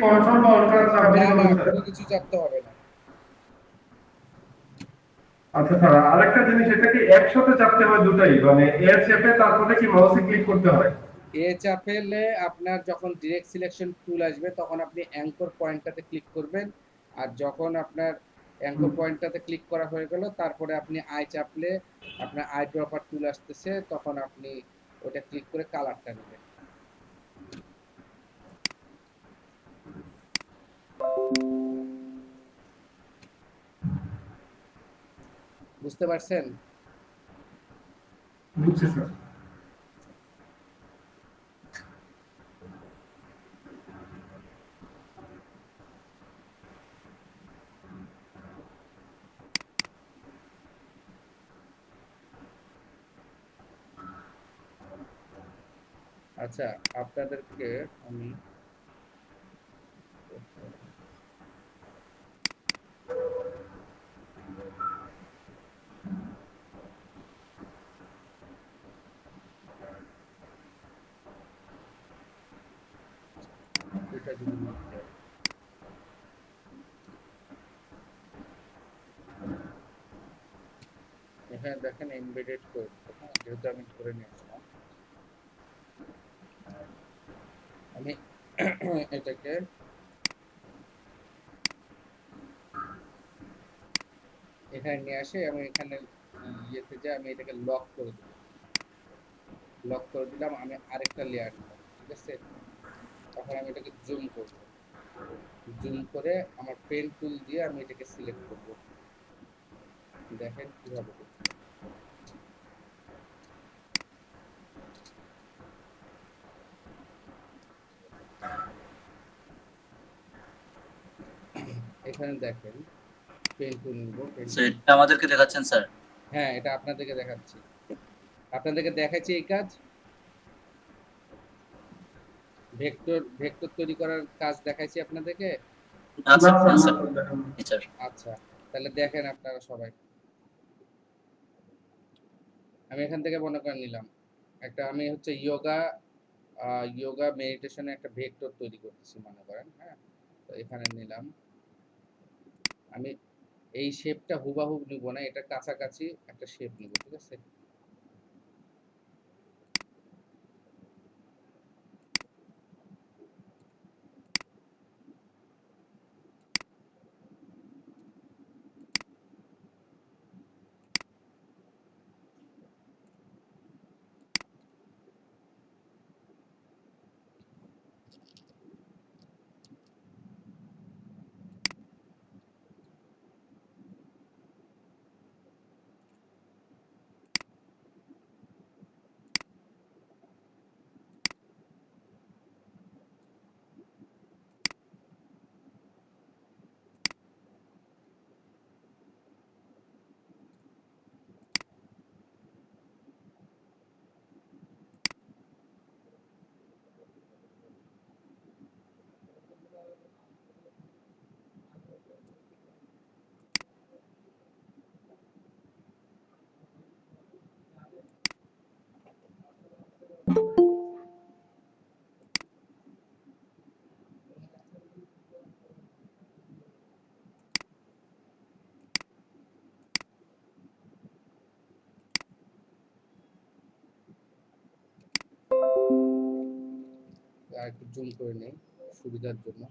Control বা alter চাপ না দিতে না হবে স্যার? কোনো কিছু চাপতে হবে না। আচ্ছা স্যার, আরেকটা জিনিস, এটা কি একসাথে চাপতে হয় দুটাই, মানে এ চেপে তারপরে কি মাউসে ক্লিক করতে হয়? এ চাপলে আপনার যখন ডিরেক্ট সিলেকশন টুল আসবে তখন আপনি অ্যাঙ্কর পয়েন্টটাতে ক্লিক করবেন। আর যখন আপনার অ্যাঙ্কর হুম। পয়েন্টটাতে ক্লিক করা হয়ে গেল তারপরে আপনি আই চাপলে আপনার আই ড্রপার টুল আসতেছে, তখন আপনি ওটা ক্লিক করে কালারটা নেবেন। বুঝতে পারছেন? বুঝছি স্যার। আচ্ছা, আপনাদেরকে আমি এটা যদি মুভ দেয়, এখানে দেখেন এমবেডেড কোড, হ্যাঁ যেহেতু আমি ধরে নিয়ে আসলাম, আমি এটাকে এখানে নিয়ে আসে এবং এখানে ইয়েতে যে আমি এটাকে লক করে দেবো। লক করে দিলাম, আমি আরেকটা লেয়ার নিলাম, ঠিক আছে? তখন আমি এটাকে জুম করব, জুম করে আমার পেন টুল দিয়ে আমি এটাকে সিলেক্ট করব। দেখেন কিভাবে করতে হয়। এখানে দেখেন পেন টুল নিব, পেন স্যার টুল। এটা আমাদেরকে দেখাচ্ছেন স্যার? হ্যাঁ এটা আপনাদেরকে দেখাচ্ছি, আপনাদেরকে দেখাচ্ছি এই কাজ। ভেক্টর ভেক্টর তৈরি করার কাজ দেখাইছি আপনাদেরকে। না না স্যার, স্যার, না না স্যার। স্যার, দেখেন। জি স্যার। আচ্ছা, তাহলে দেখেন আপনারা সবাই। আমি এখান থেকে মনে করেন নিলাম একটা, আমি হচ্ছে যোগা মেডিটেশনে একটা ভেক্টর তৈরি করতেছি মনে করেন, হ্যাঁ। তো এখানে নিলাম আমি, এই শেপটা হুবাহুব নিব না, এটা কাছাকাছি একটা শেপ নিব, ঠিক আছে? আর একটু জুম করে নেই সুবিধার জন্য।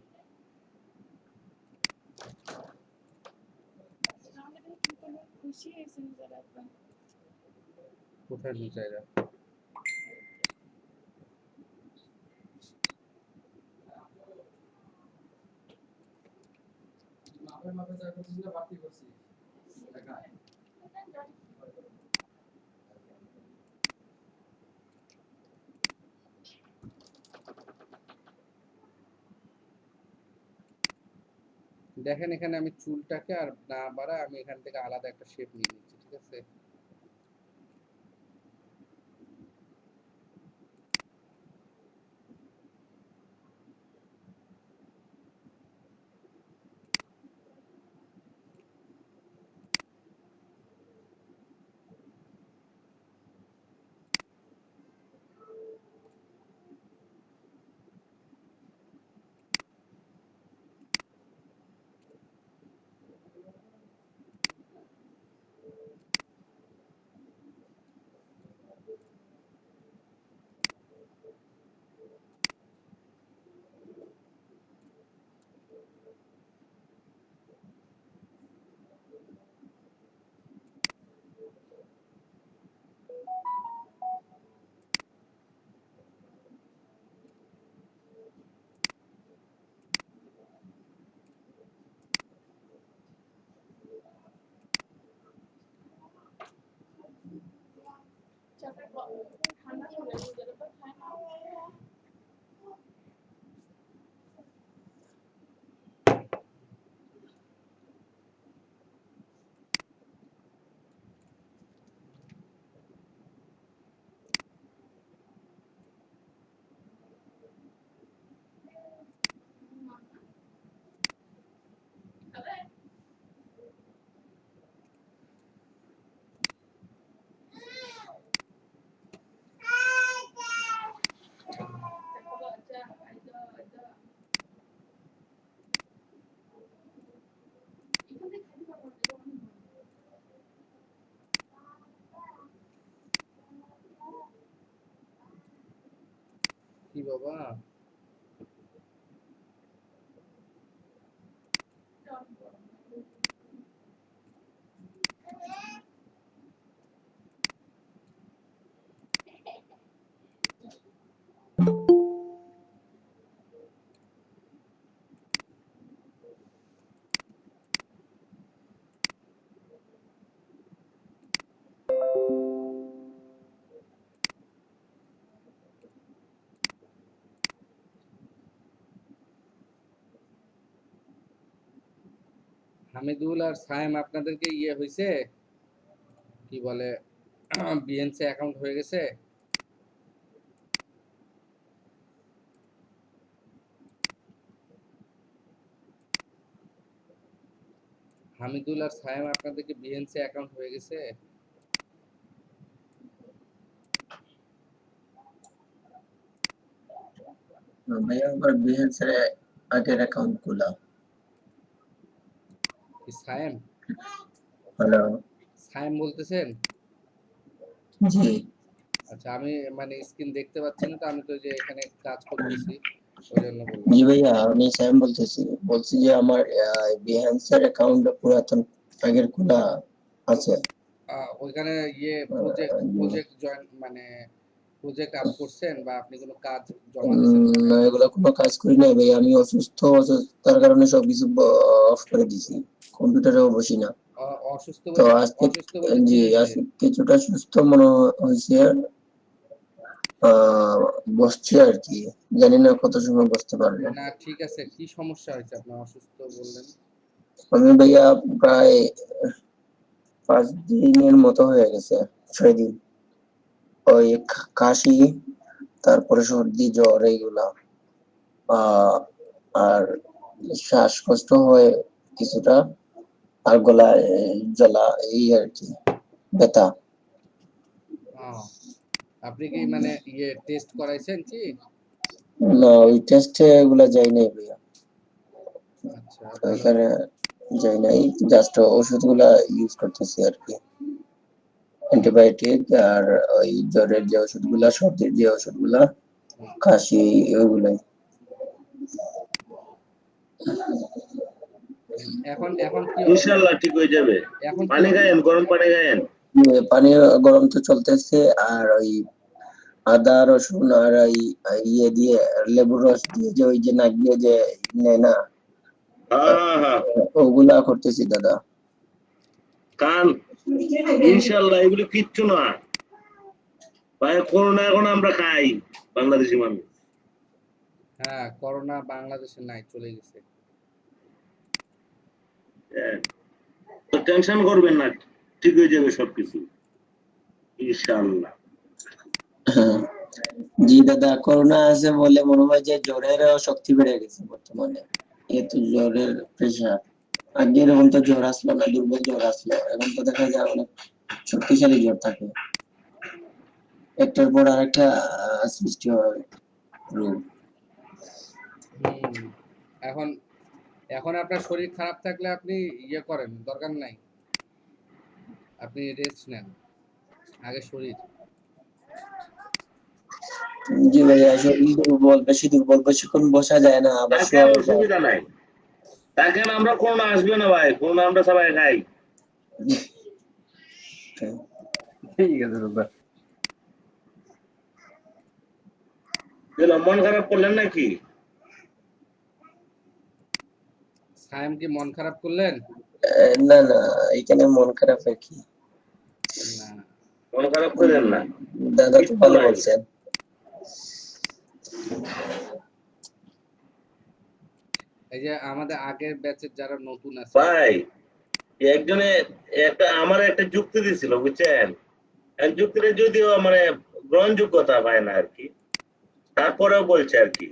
কোথায় নিচে যা, দেখেন এখানে আমি চুলটাকে আর না বাড়া, আমি এখান থেকে আলাদা একটা শেপ নিয়ে নিচ্ছি, ঠিক আছে? বাবা, হামিদুল আর সায়েম আপনাদেরকে ইয়ে হয়েছে কি বলে বিএনসি অ্যাকাউন্ট হয়ে গেছে? হামিদুল আর সায়েম আপনাদেরকে বিএনসি অ্যাকাউন্ট হয়ে গেছে? ভাইয়া আমার বিহেন্সের আগের অ্যাকাউন্ট খোলা। কি সায়েম? হ্যালো, সায়েম বলতেছেন? জি আচ্ছা, আমি মানে স্ক্রিন দেখতে পাচ্ছি না তো, আমি তো যে এখানে কাজ করতেছি ওই জন্য বললাম। জি ভাইয়া, আমি স্যাম বলতেছি। বলছি যে আমার বিহেন্সের অ্যাকাউন্ট পুরাতন আগের খোলা আছে। ওইখানে ইয়ে প্রজেক্ট জয়েন মানে প্রজেক্ট আপ করছেন বা আপনি কোনো কাজ জমা দিয়েছেন ওখানে? না, এগুলো কোনো কাজ করি নাই ভাই। আমি অসুস্থতার কারণে সবকিছু অফ করে দিছি, কম্পিউটারেও বসি না। অসুস্থ তো বলে আজকে, অসুস্থ বলে কি জি হয়েছে? আজকে কিছুটা সুস্থ মনে হয়েছে। বসছি আর কি, জানি না কত সময় বসতে পারবো। না ঠিক আছে, কি সমস্যা হয়েছে আপনার অসুস্থ বললেন? আমি ভাইয়া প্রায় 5 দিনের মতো হয়ে গেছে, 6 দিন। ওই কাশি, তারপরে সর্দি জ্বর এইগুলা, আহ আর শ্বাসকষ্ট হয় কিছুটা, আর গলায় জ্বালা, এই আর কি, ব্যথা। আহ, আপনি কি মানে ইয়ে টেস্ট করাইছেন কি? না, ওই টেস্টে এগুলা যাই নাই ভাইয়া, আচ্ছা তো ভালো। এখানে যাই নাই। জাস্ট ওষুধগুলা ইউজ করতেছি আর কি, অ্যান্টিবায়োটিক আর ওই জ্বরের যে ওষুধগুলা, সর্দির যে ওষুধগুলা, হুম। কাশি, ওইগুলাই। এখন এখন কি ইনশাল্লাহ ঠিক হয়ে যাবে। এখন কি পানি খায়েন, গরম পানি খায়েন। পানি গরম তো চলতেছে, আর ওই আদা রসুন আর ওই ইয়ে দিয়ে, লেবুর রস দিয়ে যে ওই যে নাক দিয়ে যে নেয় না, হ্যাঁ হ্যাঁ, ওগুলা করতেছি দাদা। কান ইনশাল্লাহ এগুলো কিচ্ছু না ভাই। করোনা এখন আমরা খাই, বাংলাদেশি মানুষ। হ্যাঁ, করোনা বাংলাদেশে নাই, চলে গেছে। হ্যাঁ, তো টেনশন করবেন না, ঠিক হয়ে যাবে সবকিছু ইনশাল্লাহ। হ্যাঁ, জি দাদা, করোনা আছে বলে মনে হয় যে জ্বরের শক্তি বেড়ে গেছে বর্তমানে। এত জ্বরের প্রেশার, আগে এরকম তো জ্বর আসলো না, দুর্বল জ্বর আসলো, এখন তো দেখা যায় অনেক শক্তিশালী জ্বর থাকে, একটার পর আরেকটা সৃষ্টি হয় রোগ। হুম। এখন এখন আপনার শরীর খারাপ থাকলে আপনি ইয়ে করেন, দরকার নাই, আপনি রেস্ট নেন আগে শরীর। জি ভাইয়া, শরীর দুর্বল, বেশি দুর্বল, বেশিক্ষণ বসা যায় না, আবার তাকে শোয়া যায়। অসুবিধা নাই, তাকে আমরা করোনা আসবে না ভাই, করোনা আমরা সবাই খাই। ঠিক আছে দাদা। দিলাম, মন খারাপ করলেন নাকি? সায়েম কি মন খারাপ করলেন? না না, এখানে মন খারাপ আর কি, না, মন খারাপ করেন না, দাদা তো কিচ্ছু ভালো নাই। বলছেন। এই যে আমাদের আগের ব্যাচের যারা নতুন আছে, ভাই একজনে আমার একটা যুক্তি দিছিল বুঝছেন, যুক্তিটা যদিও মানে গ্রহণযোগ্যতা পায় না আর কি, তারপরেও বলছে আর কি,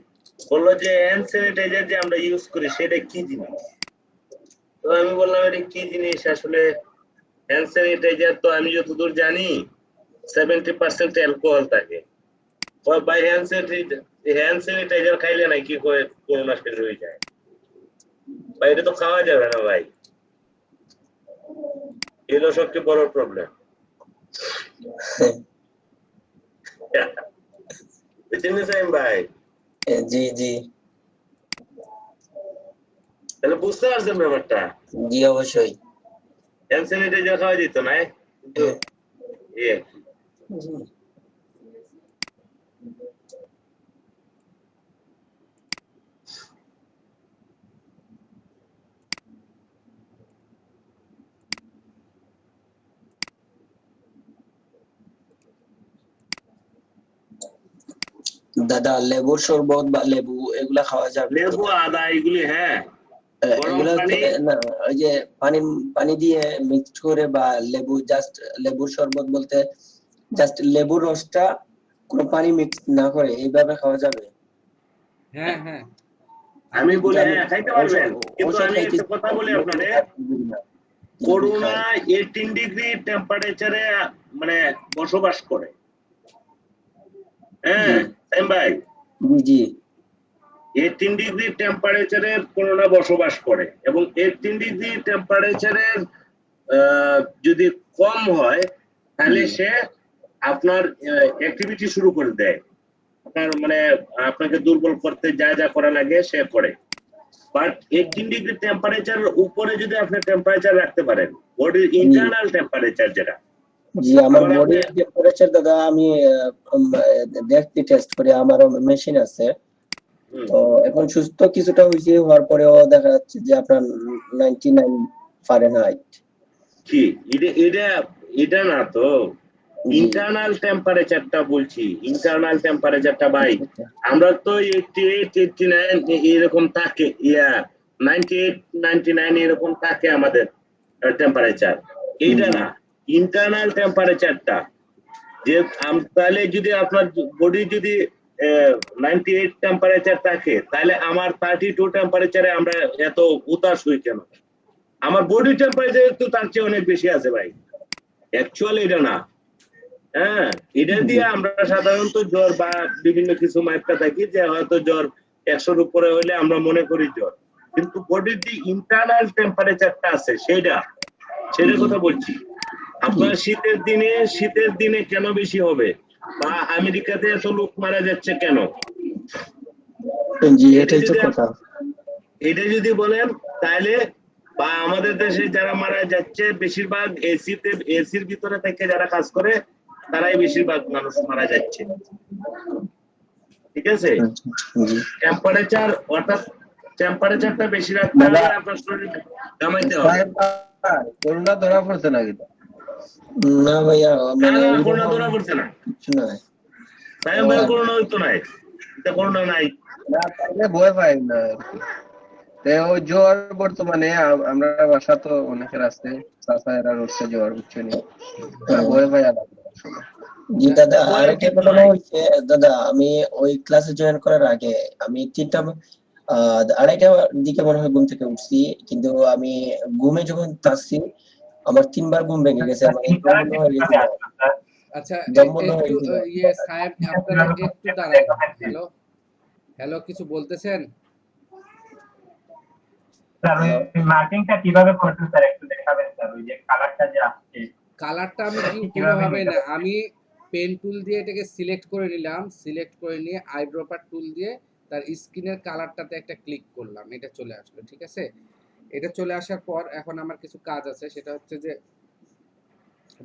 বললো যে হ্যান্ড স্যানিটাইজার যে আমরা ইউজ করি সেটা কি জিনিস। তো আমি বললাম এটা কি জিনিস আসলে। হ্যান্ড স্যানিটাইজার তো আমি যতদূর জানি 70% অ্যালকোহল থাকে। ভাই হ্যান্ড স্যানিটাইজার খাইলে নাকি করে করোনা শেষ হয়ে যায়। ভাই এটা তো খাওয়া যাবে না ভাই, এগুলো সবচেয়ে বড় প্রবলেম। বুঝছেন ভাই, জি জি তাহলে বুঝতে পারছেন ব্যাপারটা। জি অবশ্যই। হ্যান্ড স্যানিটাইজার খাওয়া যেত না কিন্তু হ্যাঁ, ইয়ে জি। দাদা লেবুর শরবত বা লেবু এগুলা খাওয়া যাবে তো লেবু না? আদা এগুলি, হ্যাঁ, গরম এগুলা পানি। না, ওই যে পানি পানি দিয়ে মিক্সড করে বা লেবু জাস্ট লেবুর শরবত বলতে জাস্ট লেবুর রসটা কোনো পানি মিক্স না করে এইভাবে খাওয়া যাবে? হ্যাঁ হ্যাঁ, আমি আপনি বলি কিন্তু আমি হ্যাঁ খাইতে ঔষধ পারবেন, কিন্তু ঔষধ আমি একটা খাইতেছি, কথা বলি লেবু আপনাদের, খাইতেছি না। জি করোনা খান। 18 ডিগ্রি টেম্পারেচারে মানে বসবাস করে। জি হ্যাঁ সেম ভাই, জি জি 18 ডিগ্রি টেম্পারেচারে করোনা বসবাস করে, এবং 18 ডিগ্রি টেম্পারেচারের যদি কম হয় তাহলে জি সে আপনার অ্যাক্টিভিটি শুরু করে দেয়, আপনার মানে আপনাকে দুর্বল করতে যা যা করা লাগে সে করে। বাট 18 ডিগ্রি টেম্পারেচারের উপরে যদি আপনি টেম্পারেচার রাখতে পারেন, বডির জি ইন্টারনাল টেম্পারেচার যেটা, জি আমার আবার আপনি বডির টেম্পারেচার দাদা আমি দেখতে টেস্ট করি, আমারও মেশিন আছে। হুম, তো এখন সুস্থ কিছুটা হয়েছে, হওয়ার পরেও দেখা যাচ্ছে যে আপনার 99 ফারেনহাইট। কি এটা এটা এটা না তো, জি ইন্টারনাল টেম্পারেচারটা বলছি, ইন্টারনাল টেম্পারেচারটা ভাই। আচ্ছা আচ্ছা আমরা তো 88 89 এরকম থাকে, 98 99 এরকম থাকে আমাদের টেম্পারেচার। এইটা জি না, ইন্টারনাল টেম্পারেচারটা যে তাহলে যদি আপনার বডি যদি 98 টেম্পারেচার থাকে, তাহলে আমার 32 টেম্পারেচারে আমরা এত উতাস হই কেন? আমার বডি টেম্পারেচার তো তার চেয়ে অনেক বেশি আছে ভাই, অ্যাকচুয়ালি এটা না। হ্যাঁ, এটা জি দিয়ে আমরা সাধারণত জ্বর বা বিভিন্ন কিছু মাত্রা থাকি যে হয়তো জ্বর 100-র উপরে হলে আমরা মনে করি জ্বর, কিন্তু বডির যে ইন্টারনাল টেম্পারেচারটা আছে সেটা সেটার জি কথা বলছি। জি আপনার শীতের দিনে কেন বেশি হবে, বা আমেরিকাতে এত লোক মারা যাচ্ছে কেন, জি এটা এটাই তো যদি কথা। এটা যদি বলেন তাহলে, বা আমাদের দেশে যারা মারা যাচ্ছে বেশিরভাগ এসির ভিতরে থেকে যারা কাজ করে তারাই বেশিরভাগ মানুষ মারা যাচ্ছে। ঠিক আছে, আচ্ছা, জি টেম্পারেচার অর্থাৎ টেম্পারেচারটা বেশি রাখতে দাদা হবে, আপনার শরীর কামাইতে হবে। সাহেব ভাই, করোনা ধরা পড়ছে নাকি? না ভাইয়া, না মানে না, করোনা ওইরকম ধরা পড়ছে না, কিছু নাই। সাহেব ও ভাই আচ্ছা, করোনা হইতো নাই, এটা করোনা নাই। না তাইলে ভয় পাই না আর কি। তো ওই জ্বর বর্তমানে আমরা বাসা তো অনেকের আছে, চাচা এরা উঠছে জ্বর, বুঝছো নি? হ্যাঁ। ভয় পাই আলাদা আসলে। জি দাদা, ভয়ের আরেকটা কিছু ঘটনা নাই। হয়েছে দাদা, আমি ওই ক্লাসে জয়েন করার আগে আমি আড়াইটার দিকে মনে হয় ঘুম থেকে উঠছি, কিন্তু আমি ঘুমে যখন থাকছি আমার 3 বার ঘুম ভেঙে গেছে, মানে দম বন্ধ হয়ে গেছিল, আচ্ছা দম বন্ধ হয়ে একটু গেছিল। ইয়ে সাহেব আপনারা একটু দাঁড়ান। হ্যালো হ্যালো, কিছু বলতেছেন? স্যার ওই মার্কিংটা কিভাবে করছেন স্যার একটু দেখাবেন স্যার, ওই যে কালারটা যে আসছে কালারটা আমি কি কিভাবে কোনোভাবে নিতে না, পারবেন? আমি পেন টুল দিয়ে এটাকে সিলেক্ট করে নিলাম, সিলেক্ট করে নিয়ে আইড্রপার টুল দিয়ে তার স্কিনের কালারটাতে একটা ক্লিক করলাম, এটা চলে আসলো। ঠিক আছে, এটা চলে আসার পর এখন আমার কিছু কাজ আছে, সেটা হচ্ছে যে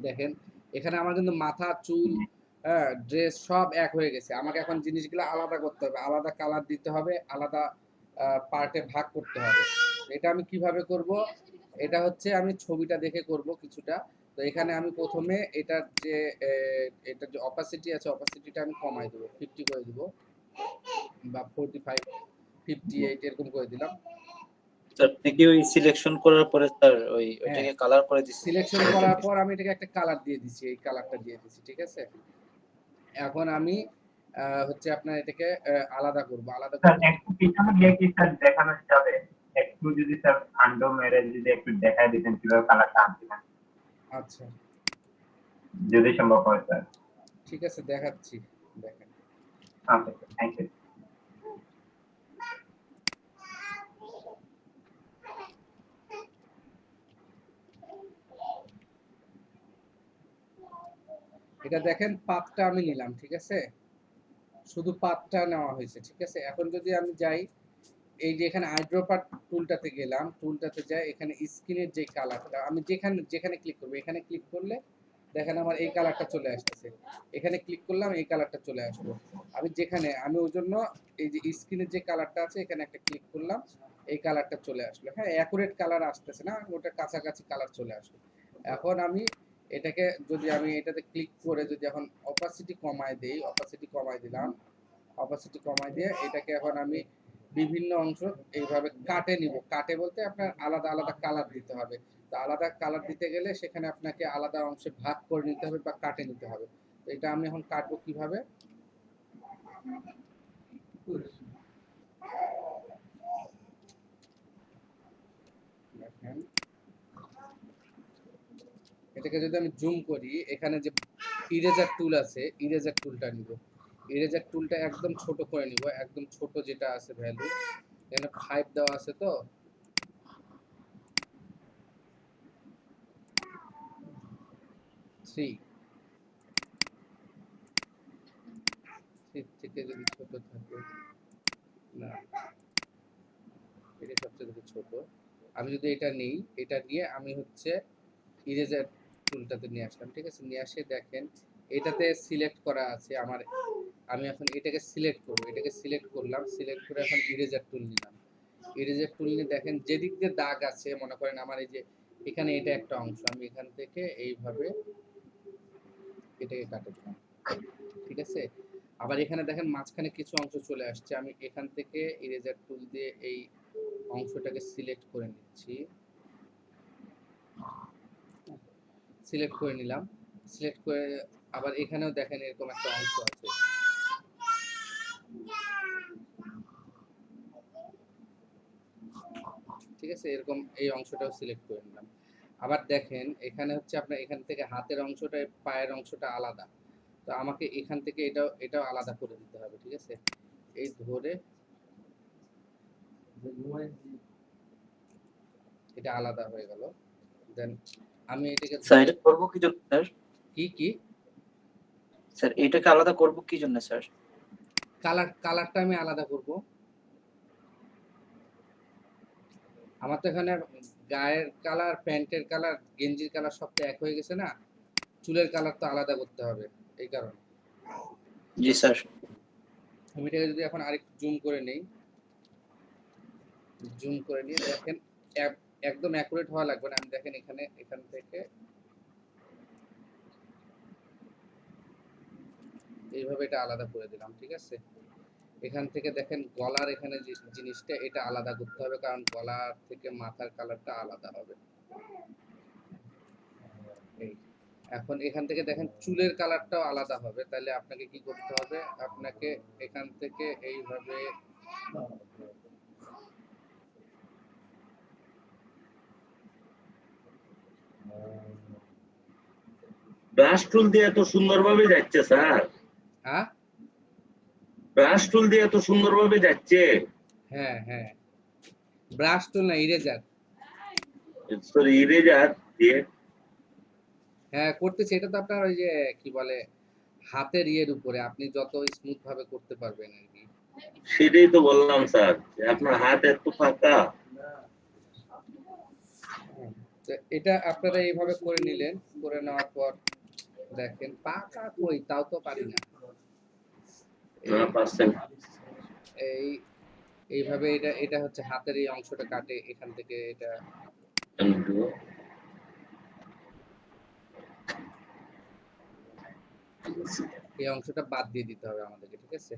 দেখেন এখানে আমার কিন্তু মাথা চুল, হ্যাঁ, ড্রেস সব এক হয়ে গেছে। আমাকে এখন জিনিসগুলো আলাদা করতে হবে, আলাদা কালার দিতে হবে, আলাদা পার্টে ভাগ করতে হবে। এটা আমি কিভাবে করব? এটা হচ্ছে আমি ছবিটা দেখে করব কিছুটা। তো এখানে আমি প্রথমে এটার যে এটার যে অপাসিটি আছে, অপাসিটিটা আমি কমাই দেবো, 50 করে দিব, বা 45 58 এরকম করে দিলাম। স্যার আপনি কি ওই সিলেকশন করার পরে স্যার হ্যাঁ, ওইটাকে কালার করে দিছেন? সিলেকশন করার পর আমি এটাকে একটা কালার দিয়ে দিছি, এই কালারটা দিয়ে দিছি। ঠিক আছে, এখন আমি হচ্ছে আপনার এটাকে আলাদা করব, আলাদা স্যার করব। একটু পিছনে গিয়ে কি স্যার দেখানো যাবে? একটু যদি স্যার আন্ডো মেরে যদি একটু দেখায় দিতেন কিভাবে কালারটা আনছিলেন, আচ্ছা যদি সম্ভব হয় স্যার। ঠিক আছে, দেখাচ্ছি, দেখেন। Okay sir, thank you. এটা দেখেন পাতটা আমি নিলাম। ঠিক আছে, শুধু পাতটা নেওয়া হয়েছে, ঠিক আছে। এখন যদি আমি যাই এই যে এখানে আইড্রোপার টুলটাতে গেলাম, টুলটাতে যাই এখানে স্ক্রিনের যে কালারটা আমি যেখানে যেখানে ক্লিক করবো, এখানে ক্লিক করলে দেখেন আমার এই কালারটা চলে আসতেছে, এখানে ক্লিক করলাম এই কালারটা চলে আসলো। আমি যেখানে আমি ওই জন্য এই যে স্ক্রিনের যে কালারটা আছে এখানে একটা ক্লিক করলাম, এই কালারটা চলে আসলো। হ্যাঁ, অ্যাকুরেট কালার আসতেছে না, ওটা কাছাকাছি কালার চলে আসলো। এখন আমি এটাকে যদি আমি এটাতে ক্লিক করে যদি এখন অপাসিটি কমায় দেই, অপাসিটি কমায় দিলাম, অপাসিটি কমায় দিয়ে এটাকে এখন আমি বিভিন্ন অংশ এইভাবে কাটে নিব। কাটে বলতে আপনার আলাদা আলাদা কালার দিতে হবে। তো আলাদা কালার দিতে গেলে সেখানে আপনাকে আলাদা অংশে ভাগ করে নিতে হবে বা কাটে নিতে হবে। তো এটা আমি এখন কাটবো কিভাবে, দেখেন এটাকে যদি আমি জুম করি, এখানে যে ইরেজার টুল আছে, ইরেজার টুলটা নিব। ইরেজার টুলটা একদম ছোট করে নিব, একদম ছোট যেটা আছে ভ্যালু, এখানে 5 দেওয়া আছে, তো 3 থেকে যদি ছোট থাকে, না এটা সবচেয়ে ছোট। আমি যদি এটা নিই, এটা নিয়ে আমি হচ্ছে ইরেজার টুলটাতে নিয়ে আসলাম, ঠিক আছে। নিয়ে আসে দেখেন এটাতে সিলেক্ট করা আছে আমার, আমি এখন এটাকে সিলেক্ট করব, এটাকে সিলেক্ট করলাম, সিলেক্ট করে এখন ইরেজার টুল নিলাম। ইরেজার টুল নিয়ে দেখেন যেদিক দিয়ে দাগ আছে, মনে করেন আমার এই যে এখানে এটা একটা অংশ, আমি এখান থেকে এইভাবে এটাকে কাটে দিলাম, ঠিক আছে। আবার এখানে দেখেন মাঝখানে কিছু অংশ চলে আসছে, আমি এখান থেকে ইরেজার টুল দিয়ে এই অংশটাকে সিলেক্ট করে নিচ্ছি, সিলেক্ট করে নিলাম। সিলেক্ট করে আবার এখানেও দেখেন এরকম একটা অংশ আছে, ঠিক আছে, এরকম এই অংশটাও সিলেক্ট করে নিলাম। আবার দেখেন এখানে হচ্ছে আপনার এখান থেকে হাতের অংশটা, পায়ের অংশটা আলাদা, তো আমাকে এখান থেকে এটাও আলাদা করে দিতে হবে, ঠিক আছে। এই ধরে এটা আলাদা হয়ে গেল। দেন আমি এটাকে স্যার এটা করবো কি জন্য স্যার? কি স্যার এটাকে আলাদা করবো কি জন্য স্যার? কালারটা আমি আলাদা করব। আমার তো এখানে গায়ের কালার, প্যান্টের কালার, গেঞ্জির কালার সব তো এক হয়ে গেছে না, চুলের কালার তো আলাদা করতে হবে, এই কারণে। জি স্যার। আমি এটাকে যদি এখন আরেকটু জুম করে নেই, জুম করে নিয়ে দেখেন একদম অ্যাকুরেট হওয়া লাগবে না, আমি দেখেন এখান থেকে এইভাবে এটা আলাদা করে দিলাম, ঠিক আছে। এখান থেকে দেখেন গলার এখানে যে জিনিসটা এটা আলাদা করতে হবে, কারণ গলার থেকে মাথার কালারটা আলাদা হবে। এই এখন এখান থেকে দেখেন চুলের কালারটাও আলাদা হবে, তাহলে আপনাকে কি করতে হবে, আপনাকে এখান থেকে এইভাবে ব্রাশ টুল দিয়ে এত সুন্দরভাবে যাচ্ছে স্যার, হ্যাঁ ব্রাশ টুল দিয়ে এত সুন্দরভাবে যাচ্ছে। হ্যাঁ ব্রাশ টুল না, ইরেজার। সরি, ইরেজার দিয়ে। হ্যাঁ করতেছি, এটা তো আপনার ওই যে কি বলে হাতের ইয়ের উপরে আপনি যত স্মুথ ভাবে করতে পারবেন আর কি। সেটাই তো বললাম স্যার, যে আপনার হাত এত ফাঁকা। তো এটা আপনারা এইভাবে করে নিলেন, করে নেওয়ার পর দেখেন পাকা কই, তাও তো পারি না। না পারছেন। এই এইভাবে এটা এটা হচ্ছে হাতের এই অংশটা কাটে, এখান থেকে এটা এই অংশটা বাদ দিয়ে দিতে হবে আমাদেরকে, ঠিক আছে।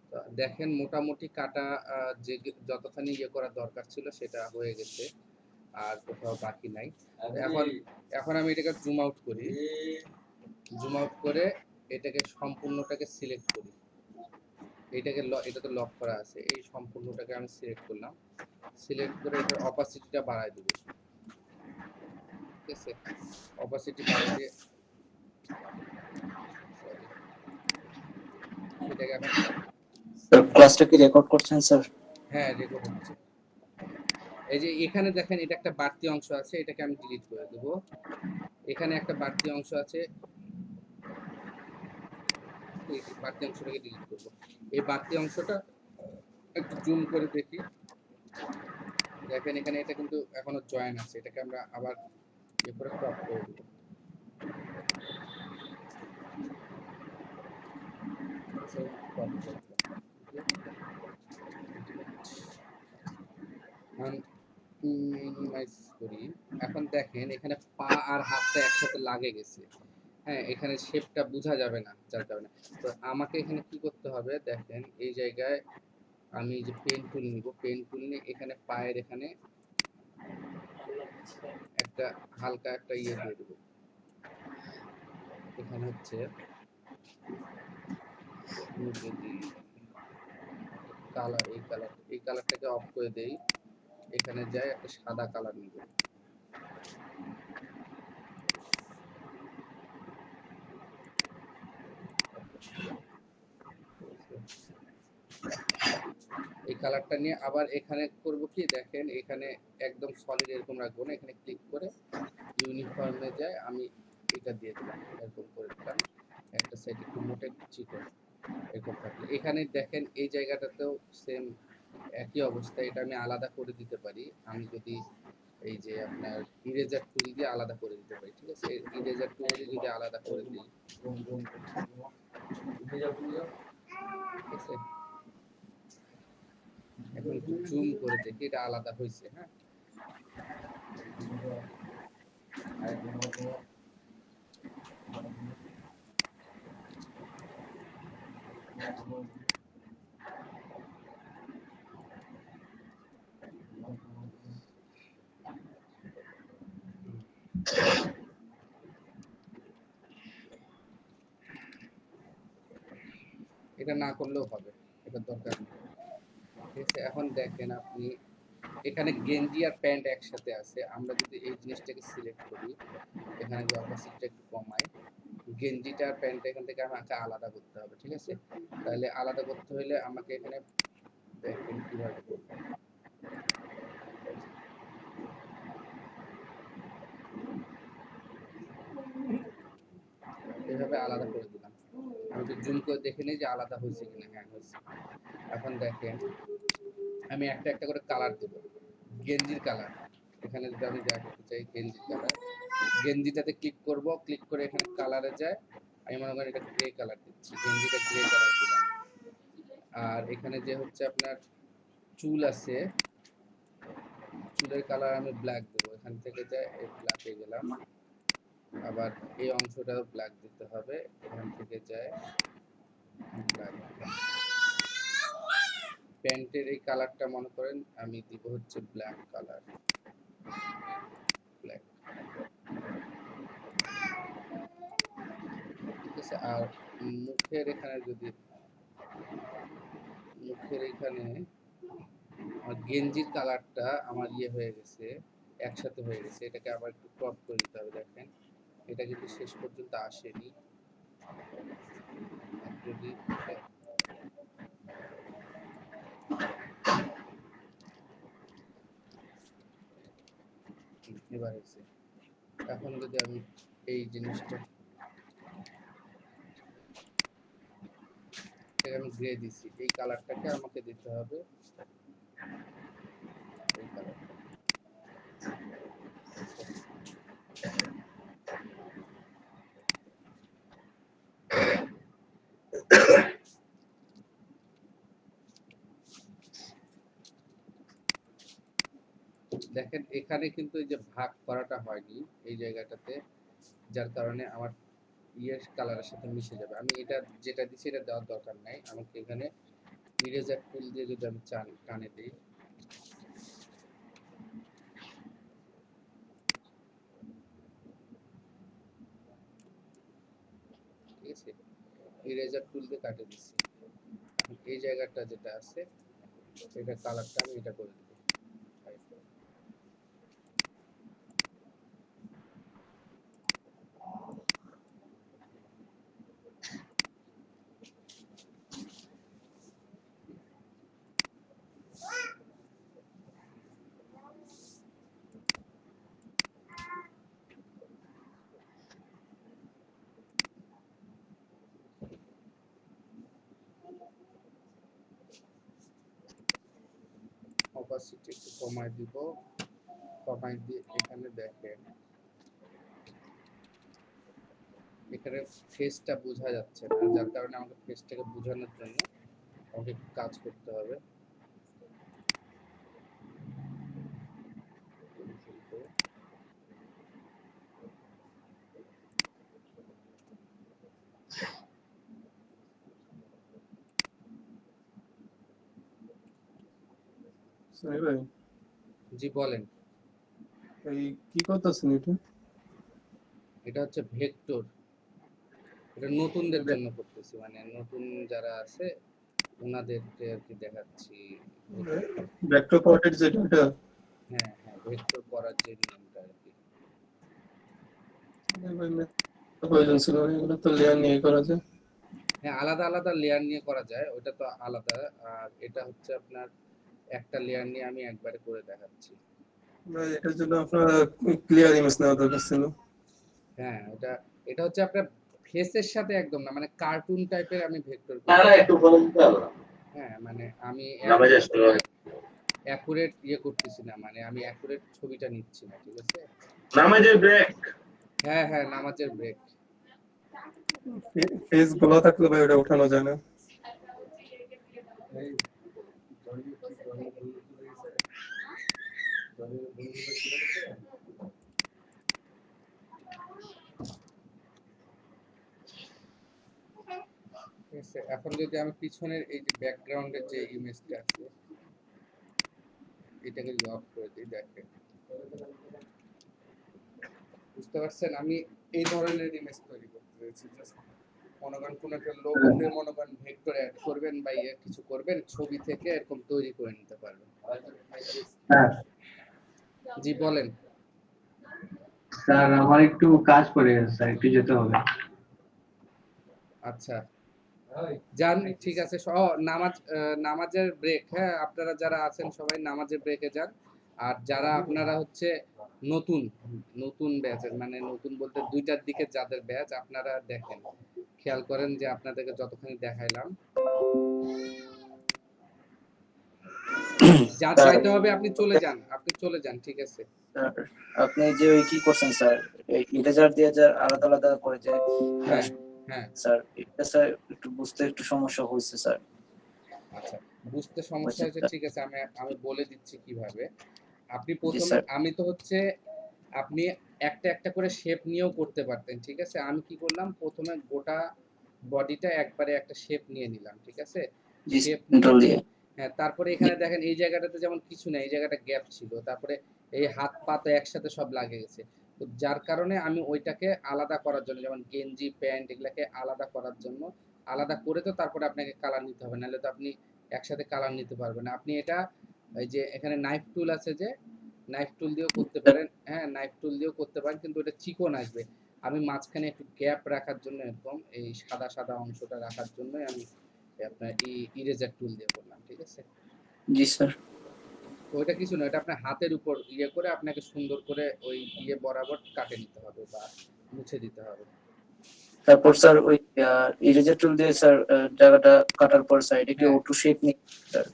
তো দেখেন মোটামুটি কাটা যে যতখানি ইয়ে করা দরকার ছিল সেটা হয়ে গেছে, আর কোথাও বাকি নাই। এখন এখন আমি এটাকে জুম আউট করি, জুম আউট করে এটাকে সম্পূর্ণটাকে সিলেক্ট করি, এটাতে লক করা আছে, এই সম্পূর্ণটাকে আমি সিলেক্ট করলাম, সিলেক্ট করে এটার অপাসিটিটা বাড়ায় দেব, ঠিক আছে। অপাসিটি বাড়ায় দিয়ে এটাকে এখন স্যার ক্লাসটা কি রেকর্ড করছেন স্যার? হ্যাঁ রেকর্ড হচ্ছে। এই যে এখানে দেখেন এটা একটা বাড়তি অংশ আছে, এটাকে আমি ডিলিট করে দেব। এখানে একটা বাড়তি অংশ আছে, এই বাড়তি অংশটাকে ডিলিট করব। এই বাড়তি অংশটা একটু জুম করে দেখি, দেখেন এখানে এটা কিন্তু এখনো জয়েন আছে, এটাকে আমরা আবার ইয়ে করে ক্রপ করে দেব। মিনিমাইজ করি। এখন দেখেন এখানে পা আর হাতটা একসাথে লাগে গেছে। হ্যাঁ, এখানে শেপটা বোঝা যাবে না, যার কারণে তো আমাকে এখানে কি করতে হবে, দেখেন এই জায়গায় আমি যে পেন টুল নিব, পেন টুল নিয়ে এখানে পায়ের এখানে একটা হালকা একটা ইয়ে দিয়ে দেবো। এখানে হচ্ছে আমি যদি কালার, এই কালারটাকে অফ করে দেই, এখানে যাই একটা সাদা কালার নিব। এই কালারটা নিয়ে আবার এখানে করব কি, দেখেন এখানে একদম সলিড এরকম রাখবো না, এখানে ক্লিক করে ইউনিফর্মে যায় আমি এটা দিয়ে দিলাম, এরকম করে দিলাম। একটা সাইড একটু মোটা একটু চিকন এরকম থাকলে এখানে দেখেন এই জায়গাটাতেও সেম একই অবস্থা, এটা আমি আলাদা করে দিতে পারি। আমি যদি এই যে আপনার ইরেজার টুল দিয়ে আলাদা করে দিতে পারি, ঠিক আছে, ইরেজার টুল দিয়ে যদি আলাদা করে দিই, ঠিক আছে, এখন একটু জুম করে দেখি এটা আলাদা হয়েছে। হ্যাঁ, এটা না করলেও হবে, এটা দরকার নেই। ঠিক আছে, এখন দেখেন আপনি এখানে গেঞ্জি আর প্যান্ট একসাথে আছে, আমরা যদি এই জিনিসটাকে সিলেক্ট করি, এখানে যে অপাসিটিটা একটু কমাই, গেঞ্জিটা আর প্যান্টটা এখান থেকে আমাকে আলাদা করতে হবে। ঠিক আছে, তাহলে আলাদা করতে হলে আমাকে এখানে দেখেন কিভাবে করব। এভাবে আলাদা করে দিলাম, আমি একটু জুম করে দেখে নিই যে আলাদা হয়েছে কিনা। হ্যাঁ, হয়েছে। এখন দেখেন আমি একটা একটা করে কালার দেবো। গেঞ্জির কালার, এখানে যদি আমি দেখাতে চাই গেঞ্জির কালার, গেঞ্জিটাতে ক্লিক করব, ক্লিক করে এখানে কালারে যায়, আমি মনে করেন এটা গ্রে কালার দিচ্ছি, গেঞ্জিটা গ্রে কালার দিলাম। আর এখানে যে হচ্ছে আপনার চুল আছে, চুলের কালার আমি ব্ল্যাক দেবো, এখান থেকে যায় এই ব্ল্যাকে গেলাম। আবার এই অংশটাও ব্ল্যাক দিতে হবে, এখান থেকে যায় ব্ল্যাক। প্যান্টের এই কালারটা মনে করেন আমি দিব হচ্ছে ব্ল্যাক কালার, ব্ল্যাক। ঠিক আছে, আর মুখের এখানে যদি, মুখের এখানে আমার গেঞ্জির কালারটা আমার ইয়ে হয়ে গেছে, একসাথে হয়ে গেছে, এটাকে আবার একটু ক্রপ করে দিতে হবে। দেখেন এটা কিন্তু শেষ পর্যন্ত আসেনি, যদি এবার হয়েছে। এখন যদি আমি এই জিনিসটা আমি গ্রে দিছি, এই কালারটাকে আমাকে দিতে হবে এই কালারটা। দেখেন এখানে কিন্তু এই যে ভাগ করাটা হয়নি এই জায়গাটাতে, যার কারণে আমার ইয়ের কালারের সাথে মিশে যাবে। আমি এটা যেটা দিচ্ছি এটা দেওয়ার দরকার নাই, আমাকে এখানে ইরেজার টুল দিয়ে যদি আমি টানে দিই, ঠিক আছে, ইরেজার টুল দিয়ে কাটে দিচ্ছি। এখন এই জায়গাটা যেটা আছে এটা কালারটা আমি এটা করে দেবো। অপাসিটি একটু কমাই দিব, কমাই দিয়ে এখানে দেখেন এখানে ফেসটা বোঝা যাচ্ছে না, যার কারণে আমাকে ফেসটাকে বোঝানোর জন্য আমাকে একটু কাজ করতে হবে। সরি ভাই, জি বলেন। এই কি করতেছেন এটা? এটা হচ্ছে ভেক্টর, এটা নতুনদের জন্য করতেছি, মানে নতুন যারা আছে ওনাদেরকে আর কি দেখাচ্ছি। ভেক্টর কোঅর্ডিনেট যেটা এটা? হ্যাঁ হ্যাঁ, ভেক্টর করার যে নিয়মটা আর কি। ভাই প্রয়োজন ছিল না, এগুলো তো লেয়ার নিয়ে করা যায়। হ্যাঁ, আলাদা আলাদা লেয়ার নিয়ে করা যায়, ওটা তো আলাদা। আর এটা হচ্ছে আপনার একটা লেয়ার নিয়ে আমি একবারে করে দেখাচ্ছি। ভাই এটার জন্য আপনার ক্লিয়ার ইমেজ নেওয়া দরকার ছিল। হ্যাঁ, এটা হচ্ছে আপনার ফেসের সাথে একদম না, মানে কার্টুন টাইপের আমি ভেক্টর তারা করছি। একটু বলুন তো। হ্যাঁ, মানে আমি নামাজের সময় অ্যাকুরেট ইয়ে করতেছি না, মানে আমি অ্যাকুরেট ছবিটা নিচ্ছি না, ঠিক আছে? নামাজের ব্রেক। হ্যাঁ হ্যাঁ, নামাজের ব্রেক। ফেস গুলো থাকলে ভাই ওটা উঠানো যায় না। ঠিক আছে, এখন যদি আমি পিছনের এই যে ব্যাকগ্রাউন্ডের যে ইমেজটা আছে এটাকে যদি অফ করে দিই, দেখেন বুঝতে পারছেন আমি এই ধরনের ইমেজ তৈরি করতে চাইছি। জাস্ট মনে করেন কোন একটা লোগোতে মনে করেন ভেক্টর অ্যাড করবেন বা ইয়ে কিছু করবেন, ছবি থেকে এরকম তৈরি করে নিতে পারবেন। স্যার জি বলেন। স্যার আমার একটু কাজ পড়ে গেছে স্যার, একটু যেতে হবে। আচ্ছা যান, ঠিক আছে। নামাজের ব্রেক, হ্যাঁ আপনারা যারা আছেন সবাই নামাজের ব্রেকে যান। আর যারা আপনারা হচ্ছে নতুন নতুন ব্যাচের, মানে নতুন বলতে 2টার দিকে যাদের ব্যাচ, আপনারা দেখেন খেয়াল করেন যে আপনাদেরকে যতখানি দেখাইলাম, যার যাইতে হবে আপনি চলে যান, ঠিক আছে? স্যার, আপনি যে ওই কি করছেন স্যার, ইরেজার দিয়ে যা আলাদা আলাদা করে যে হ্যাঁ হ্যাঁ, স্যার, এটা স্যার একটু বুঝতে একটু সমস্যা হয়েছে স্যার। আচ্ছা বুঝতে সমস্যা হয়েছে, ঠিক আছে, আমি বলে দিচ্ছি কিভাবে। আপনি জি প্রথমে, স্যার। আমি তো হচ্ছে আপনি একটা একটা করে শেপ নিয়েও করতে পারতেন, ঠিক আছে? আমি কি করলাম, প্রথমে গোটা বডিটা একবারে একটা শেপ নিয়ে নিলাম, ঠিক আছে? জি শেপ কন্ট্রোল দিয়ে। হ্যাঁ, তারপরে এখানে দেখেন এই জায়গাটাতে যেমন কিছু নেই, এই জায়গাটা গ্যাপ ছিল, তারপরে এই হাত পা তো একসাথে সব লাগে গেছে। তো যার কারণে আমি ওইটাকে আলাদা করার জন্য, যেমন গেঞ্জি প্যান্ট এগুলাকে আলাদা করার জন্য, আলাদা করে তো তারপরে আপনাকে কালার নিতে হবে, নাহলে তো আপনি একসাথে কালার নিতে পারবেন না। আপনি এটা এই যে এখানে নাইফ টুল আছে, যে নাইফ টুল দিয়েও করতে পারেন। হ্যাঁ, নাইফ টুল দিয়েও করতে পারেন, কিন্তু এটা চিকন আসবে। আমি মাঝখানে একটু গ্যাপ রাখার জন্য, এরকম এই সাদা সাদা অংশটা রাখার জন্যই আমি আপনার ইরেজার টুল দিয়ে করলাম, ঠিক আছে? জি স্যার। তো ওইটা কিছু না, এটা আপনার হাতের উপর ইয়ে করে আপনাকে সুন্দর করে ওই ইয়ে বরাবর কাটে নিতে হবে বা মুছে দিতে হবে। তারপর স্যার ওই ইরেজার টুল দিয়ে স্যার জায়গাটা কাটার পর সাইডে কি হ্যাঁ, অটো শেপ নিয়ে স্যার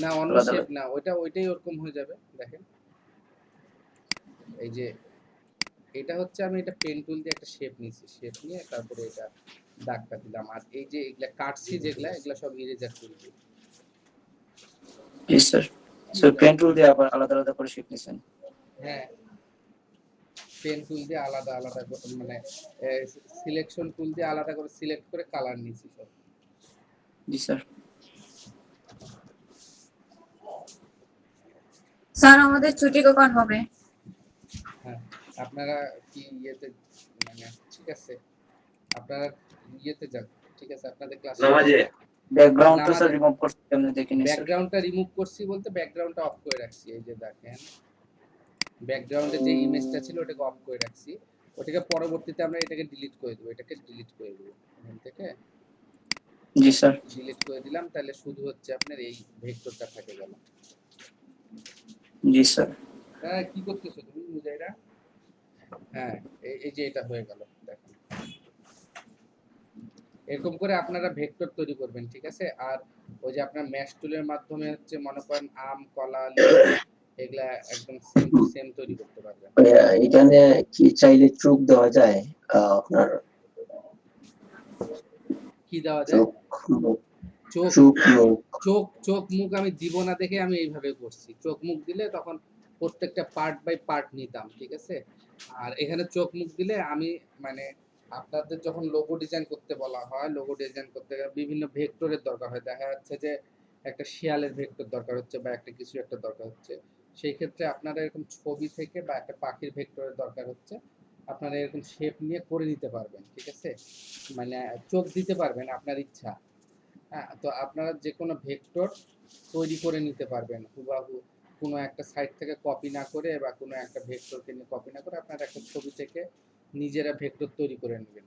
না অন্য আলাদা শেপ আলাদা। না, ওইটাই ওরকম হয়ে যাবে। দেখেন এই যে এটা হচ্ছে আমি এটা পেন টুল দিয়ে একটা শেপ নিয়েছি, শেপ নিয়ে তারপরে এটা দাগটা দিলাম। আর এই যে এগুলা কাটছি যেগুলা, এগুলা সব ইরেজার টুল দিয়ে। জি স্যার। স্যার পেন টুল দিয়ে আবার আলাদা আলাদা করে শেপ নিছেন? হ্যাঁ, পেন টুল দিয়ে আলাদা আলাদা মানে সিলেকশন টুল দিয়ে আলাদা করে সিলেক্ট করে কালার নিয়েছি সব। জি স্যার। স্যার আমাদের ছুটি কখন হবে? হ্যাঁ, আপনারা কি ইয়েতে, মানে ঠিক আছে আপনারা ইয়েতে যান, ঠিক আছে? আপনাদের ক্লাস নামাজে ব্যাকগ্রাউন্ডটা স্যার রিমুভ করতে কেমনে দেখিনি স্যার? ব্যাকগ্রাউন্ডটা রিমুভ করছি বলতে ব্যাকগ্রাউন্ডটা অফ করে রাখছি। এই যে দেখেন ব্যাকগ্রাউন্ডে যে ইমেজটা ছিল ওটাকে অফ করে রাখছি, ওটাকে পরবর্তীতে আমরা এটাকে ডিলিট করে দেবো, এটাকে ডিলিট করে দেবো এখান থেকে। জি স্যার। ডিলিট করে দিলাম, তাহলে শুধু হচ্ছে আপনার এই ভেক্টরটা থেকে গেল। জি স্যার। হ্যাঁ, কি করতেছো তুমি মুজাহিরা? হ্যাঁ, এই যে এটা হয়ে গেল, দেখেন এরকম করে আপনারা ভেক্টর তৈরি করবেন, ঠিক আছে? আর ওই যে আপনার ম্যাশ টুলের মাধ্যমে হচ্ছে মনে করেন আম, কলা, লিচু এগুলা একদম সেম টু সেম তৈরি করতে পারবেন। এখানে কি চাইলে চোখ দেওয়া যায়? আপনার কি দেওয়া যায়? চোখ, মুখ, চোখ চোখ, মুখ। চোখ মুখ আমি দিব না দেখে আমি এইভাবে করছি। চোখ মুখ দিলে তখন প্রত্যেকটা পার্ট বাই পার্ট নিতাম, ঠিক আছে? আর এখানে চোখ মুখ দিলে আমি মানে আপনাদের যখন লোগো ডিজাইন করতে বলা হয়, লোগো ডিজাইন করতে গেলে বিভিন্ন ভেক্টরের দরকার হয়। দেখা যাচ্ছে যে একটা শিয়ালের ভেক্টর দরকার হচ্ছে বা একটা কিছু একটা দরকার হচ্ছে, সেই ক্ষেত্রে আপনারা এরকম ছবি থেকে বা একটা পাখির ভেক্টরের দরকার হচ্ছে, আপনারা এরকম শেপ নিয়ে করে নিতে পারবেন, ঠিক আছে? মানে চোখ দিতে পারবেন আপনার ইচ্ছা। হ্যাঁ, তো আপনারা যে কোনো ভেক্টর তৈরি করে নিতে পারবেন হুবাহু, কোনো একটা সাইট থেকে কপি না করে বা কোনো একটা ভেক্টরকে নিয়ে কপি না করে আপনারা একটা ছবি থেকে নিজেরা ভেক্টর তৈরি করে নেবেন।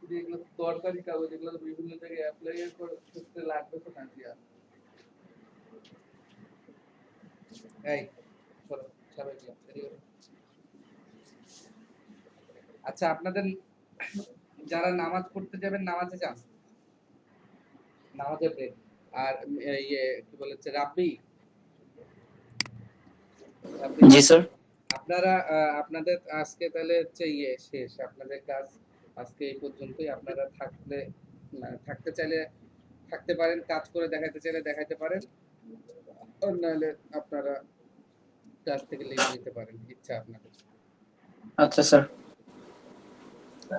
যেগুলো দরকারি কাগজ, এগুলো তো বিভিন্ন জায়গায় অ্যাপ্লাই করতে লাগবে তো না দিয়া। এই চলো সবাই আচ্ছা, আপনাদের যারা নামাজ পড়তে যাবেন নামাজে যান, নামাজে ব্রেক। আর ইয়ে কি বলে হচ্ছে রাব্বি, জি স্যার। আপনারা আপনাদের আজকে তাহলে হচ্ছে ইয়ে শেষ, আপনাদের কাজ আজকে এই পর্যন্তই। আপনারা থাকতে চাইলে থাকতে পারেন, কাজ করে দেখাতে চাইলে দেখাতে পারেন, আর নাহলে আপনারা কাজ থেকে লিভ নিতে পারেন, ইচ্ছা আপনাদের। আচ্ছা স্যার।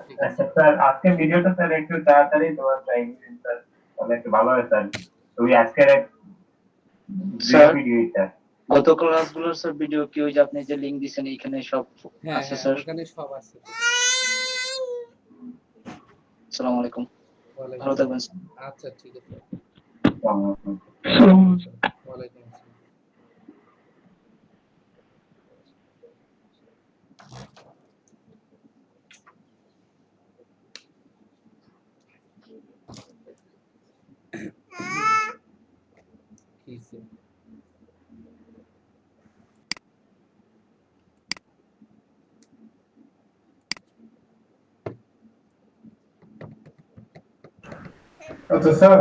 ঠিক আছে আচ্ছা স্যার, আজকের ভিডিওটা স্যার একটু তাড়াতাড়ি দেওয়ার ট্রাই করুন স্যার, তাহলে একটু ভালো হয় স্যার। ওই আজকের স্যার ভিডিও স্যার। গত ক্লাসগুলোর স্যার ভিডিও কি ওই যে আপনি যে লিংক দিয়েছেন এখানে সব হ্যাঁ আছে হ্যাঁ, স্যার? ওখানে সব আছে। আসসালামু আলাইকুম, ওয়ালাইকুম ভালো থাকবেন স্যার। আচ্ছা ঠিক আছে। আসসালামু ওয়ালাইকুম আসসালাম। কি স্যার? আচ্ছা স্যার,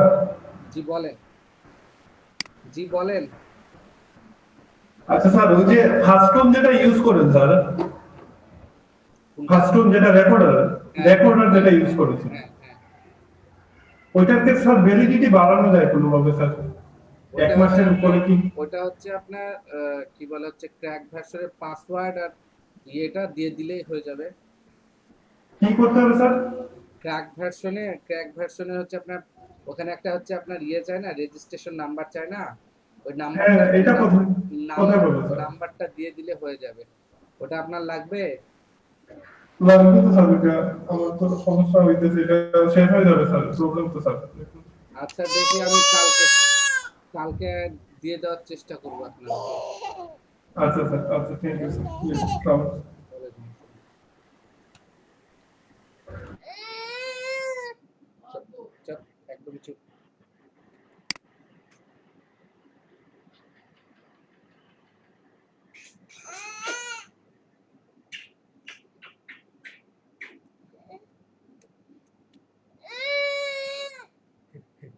জি বলেন, জি বলেন। আচ্ছা স্যার, ওই যে ফাস্টন যেটা ইউজ করেন স্যার, কোনটা? ফাস্টন যেটা রেকর্ডার যেটা ইউজ করেছেন, হ্যাঁ হ্যাঁ, ওইটাকে স্যার ভ্যালিডিটি বাড়ানো যায় কোনোভাবে স্যার? এক ওটা মাসের উপরে কি? ওটা হচ্ছে আপনার কি বলে হচ্ছে ক্র্যাক ভার্সনের পাসওয়ার্ড আর ইয়েটা দিয়ে দিলেই হয়ে যাবে। কি করতে হবে স্যার? ক্র্যাক ভার্সনে হচ্ছে আপনার ওখানে একটা হচ্ছে আপনার ইয়ে চায় না, রেজিস্ট্রেশন নাম্বার চায় না, ওই হ্যাঁ, নাম্বারটা এটা কোথায় বলবো স্যার? নাম্বারটা দিয়ে দিলে হয়ে যাবে। ওটা আপনার লাগবে? লাগবে তো স্যার, এটা আমার তো সমস্যা হইতেছে, এটা শেষ হয়ে যাবে স্যার, প্রবলেম তো স্যার। আচ্ছা দেখি আমি কালকে দিয়ে দেওয়ার চেষ্টা করবো আপনার। আচ্ছা স্যার, আচ্ছা, থ্যাংক ইউ স্যার। চুপ, একদম চুপ।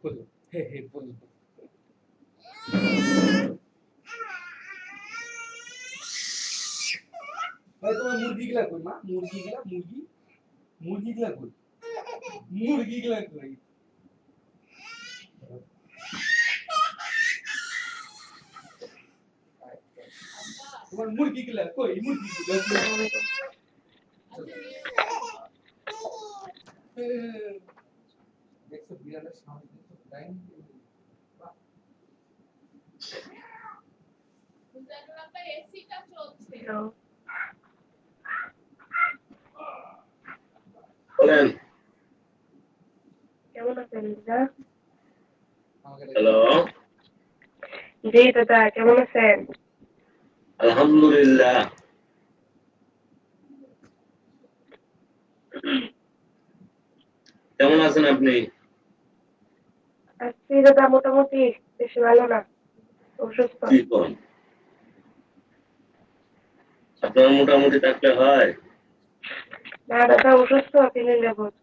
বলো, বলো। তোমার মুরগিগুলা কই মা? মুরগিগুলা কই? মুরগিগুলা কই? তোমার মুরগিগুলা কই? মুরগিগুলা কই? দেখছো বিড়ালের সামনে কিন্তু লাইন বলেন। কেমন আছেন দাদা? হ্যালো, জি দাদা, কেমন আছেন? আলহামদুলিল্লাহ। কেমন আছেন আপনি? আছি দাদা, মোটামুটি, বেশি ভালো না, অসুস্থ। কি করেন? আপনার মোটামুটি থাকলে হয়। না দাদা অসুস্থ 3 দিন যাবত।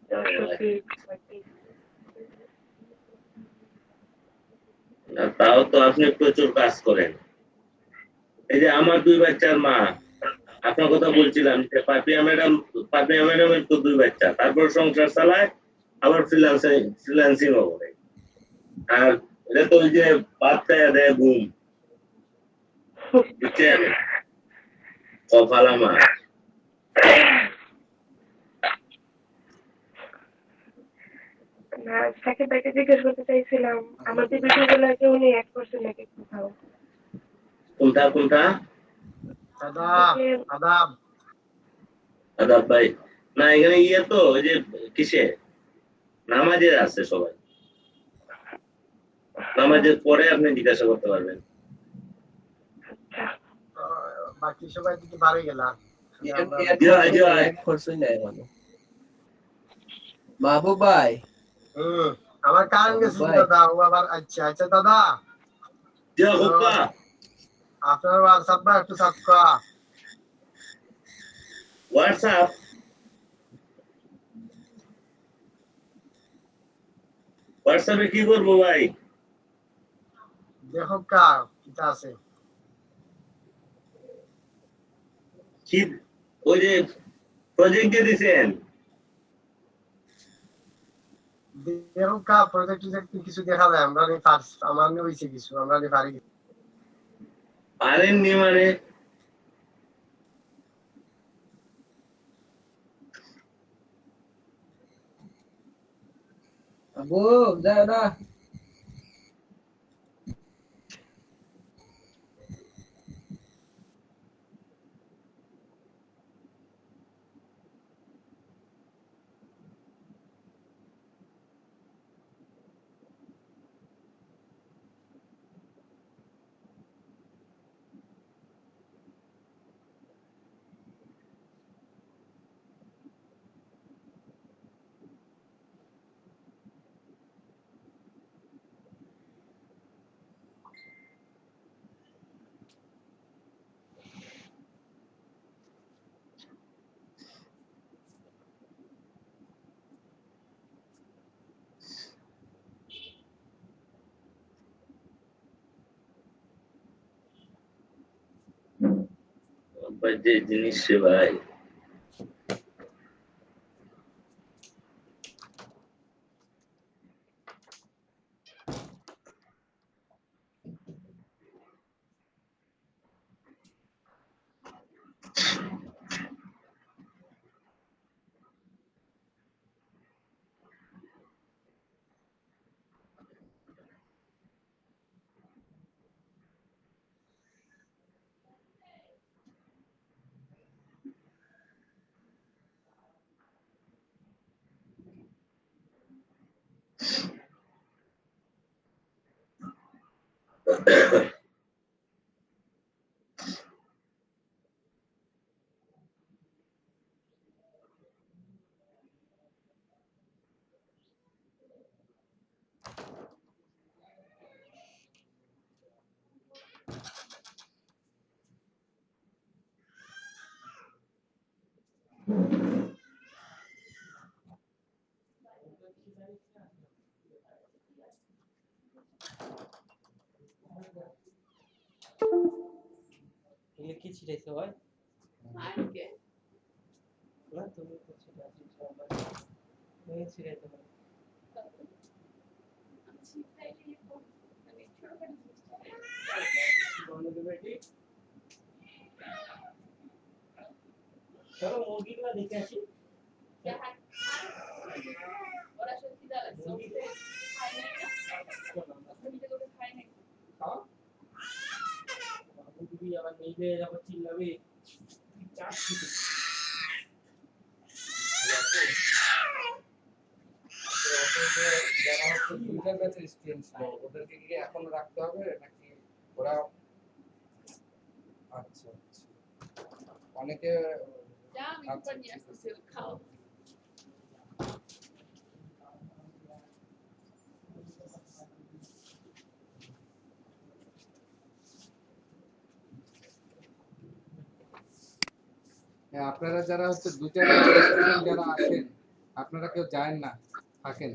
জ্বর সর্দি কাশি। না, তাও তো আপনি প্রচুর কাজ করেন। এই যে আমার 2 বাচ্চার মা, আপনার কথা বলছিলাম যে পাপিয়া ম্যাডামের তো 2 বাচ্চা, তারপর সংসার চালায়, আবার ফ্রিল্যান্সিং করে। আর এটা তো ওই যে ভাত খাইয়া দেয় ঘুম, বুঝছেন? কপাল আমার। না সাকিব ভাইকে জিজ্ঞেস করতে চাইছিলাম আমাদের ভিডিওগুলো কি উনি অ্যাড করছেন নাকি কোথাও? কোনটা? আদাব। আদাব ভাই। না এখানে ইয়ে তো ওই যে কিসে নামাজের আছে সবাই, নামাজের পরে আপনি জিজ্ঞাসা করতে পারবেন। বাকি সবাই দিকে বাড়ি গেলাম। মাহবুব ভাই, আমার কারেন্ট গেছে দাদা, ও আবার আচ্ছা দাদা আপনার হোয়াটসঅ্যাপ বা একটু সার্চ করা। হোয়াটসঅ্যাপে কি করবো ভাই? দেখো কা কিটা আছে কি ওই যে প্রজেক্ট দিয়ে দিছেন? দেখো কা প্রজেক্ট কিছু দেখা যায়, আমরা নি ফার্স্ট আমার নি হইছে কিছু, আমরা নি পারি পারেননি মানে? আবু যায় না। ভাই যে জিনিস রে ভাই, কি ছিটাইছো ভাই? না তুমি তো ছিটাইছো, তুমি ছিটাইতে পারো। চলো মুরগিগুলো দেখে আসি। আবার নিয়ে যাবো চিল্লাবে। দুইটা ব্যাচের স্টুডেন্ট ছিল, ওদেরকে কি এখন রাখতে হবে নাকি ওরা? আচ্ছা আচ্ছা, অনেকে খাও। আপনারা যারা হচ্ছে 2টা স্টুডেন্ট যারা আছেন আপনারা কেউ যায় না থাকেন।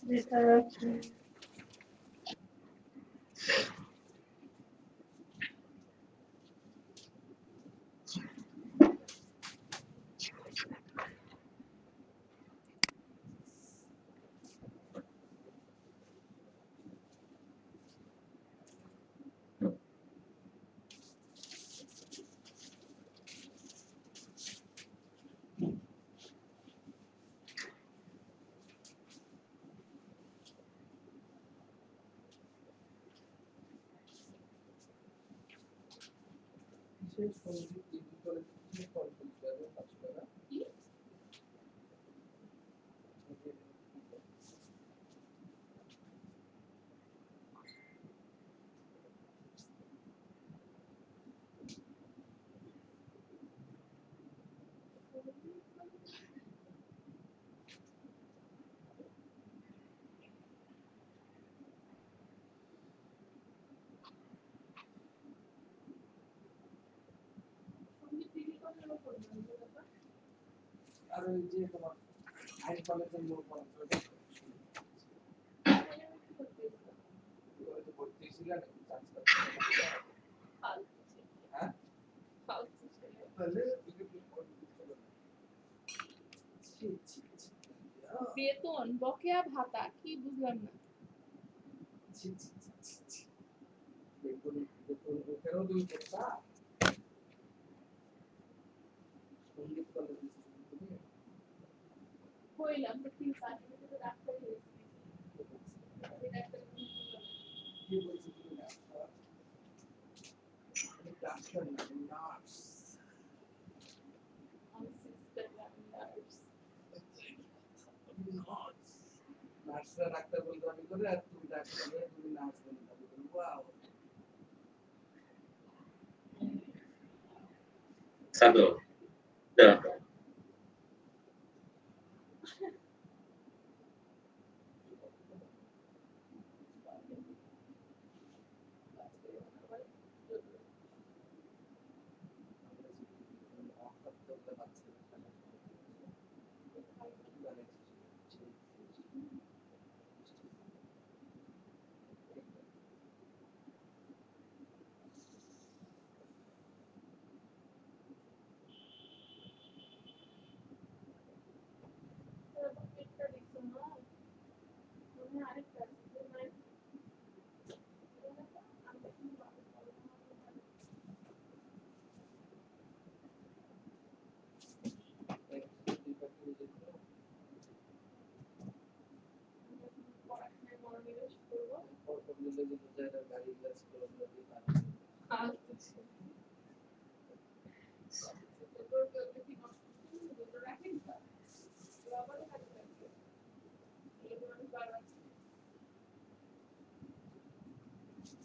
জি স্যার আছে। বিশেষ সঙ্গীত ডিগ্রি কলেজে কি ফল করতে হবে আপনারা? আর ওই যে তোমার আইন কলেজের মূল কলেজ ভর্তি ছিল না হ্যাঁ তাহলে বেতন বকেয়া ভাতা কি বুঝলাম না। বেতন ওখানেও দুই কথা সঙ্গীত কলেজ হইলাম তো কি সার্টিফিকেট রাখতে হয়েছে কি বলছি তুমি ডাক্তার না নার্স আমি সিস্টার নার্স নার্সরা ডাক্তার বলে দাবি করে আর তুমি ডাক্তার হয়ে তুমি নার্স বলে দাবি করো। ওয়াও সাদো পড়াশোনায় মনোনিবেশ করবো। গাড়ি গ্লাস করে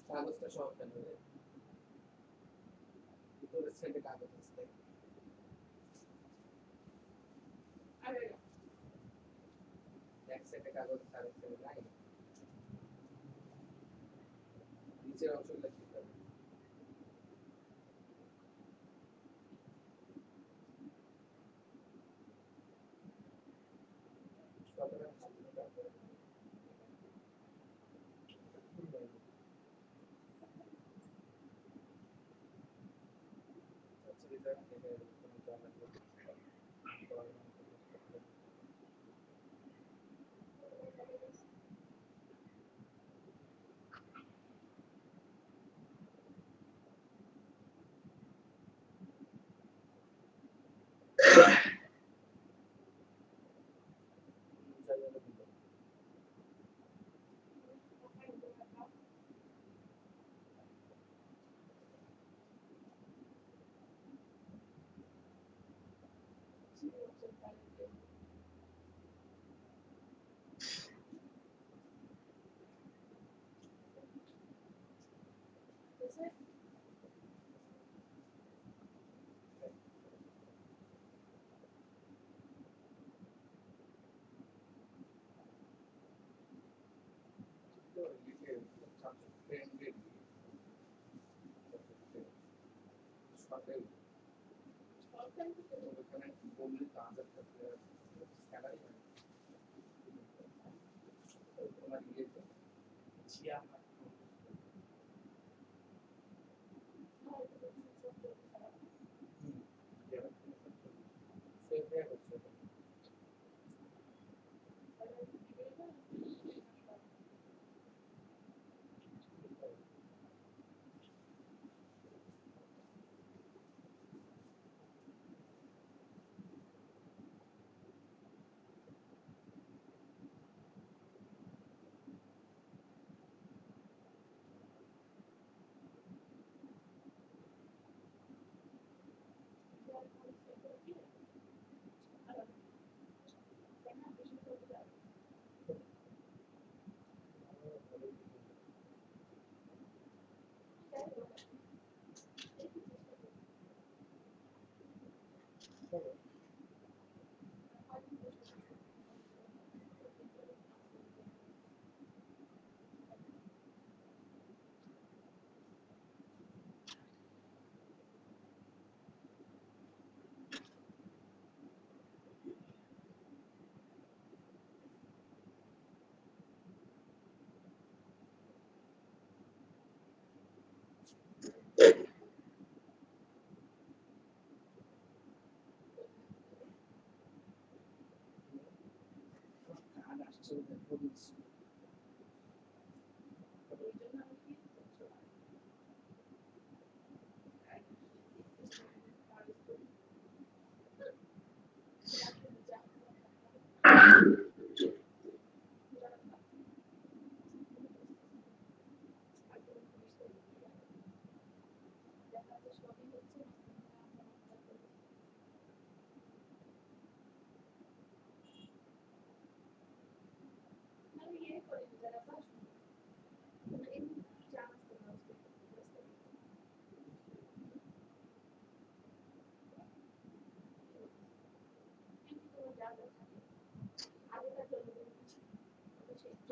কাগজটা সব কেন রে ভিতরের সাইডে কাগজ আছে এক সাইডে কাগজ আর এক সাইডে নাই নিচের অংশগুলো কি হবে ওখানে বললি তো 1000 প্লেয়ার স্যালারি তোমার ইয়েতে জিয়া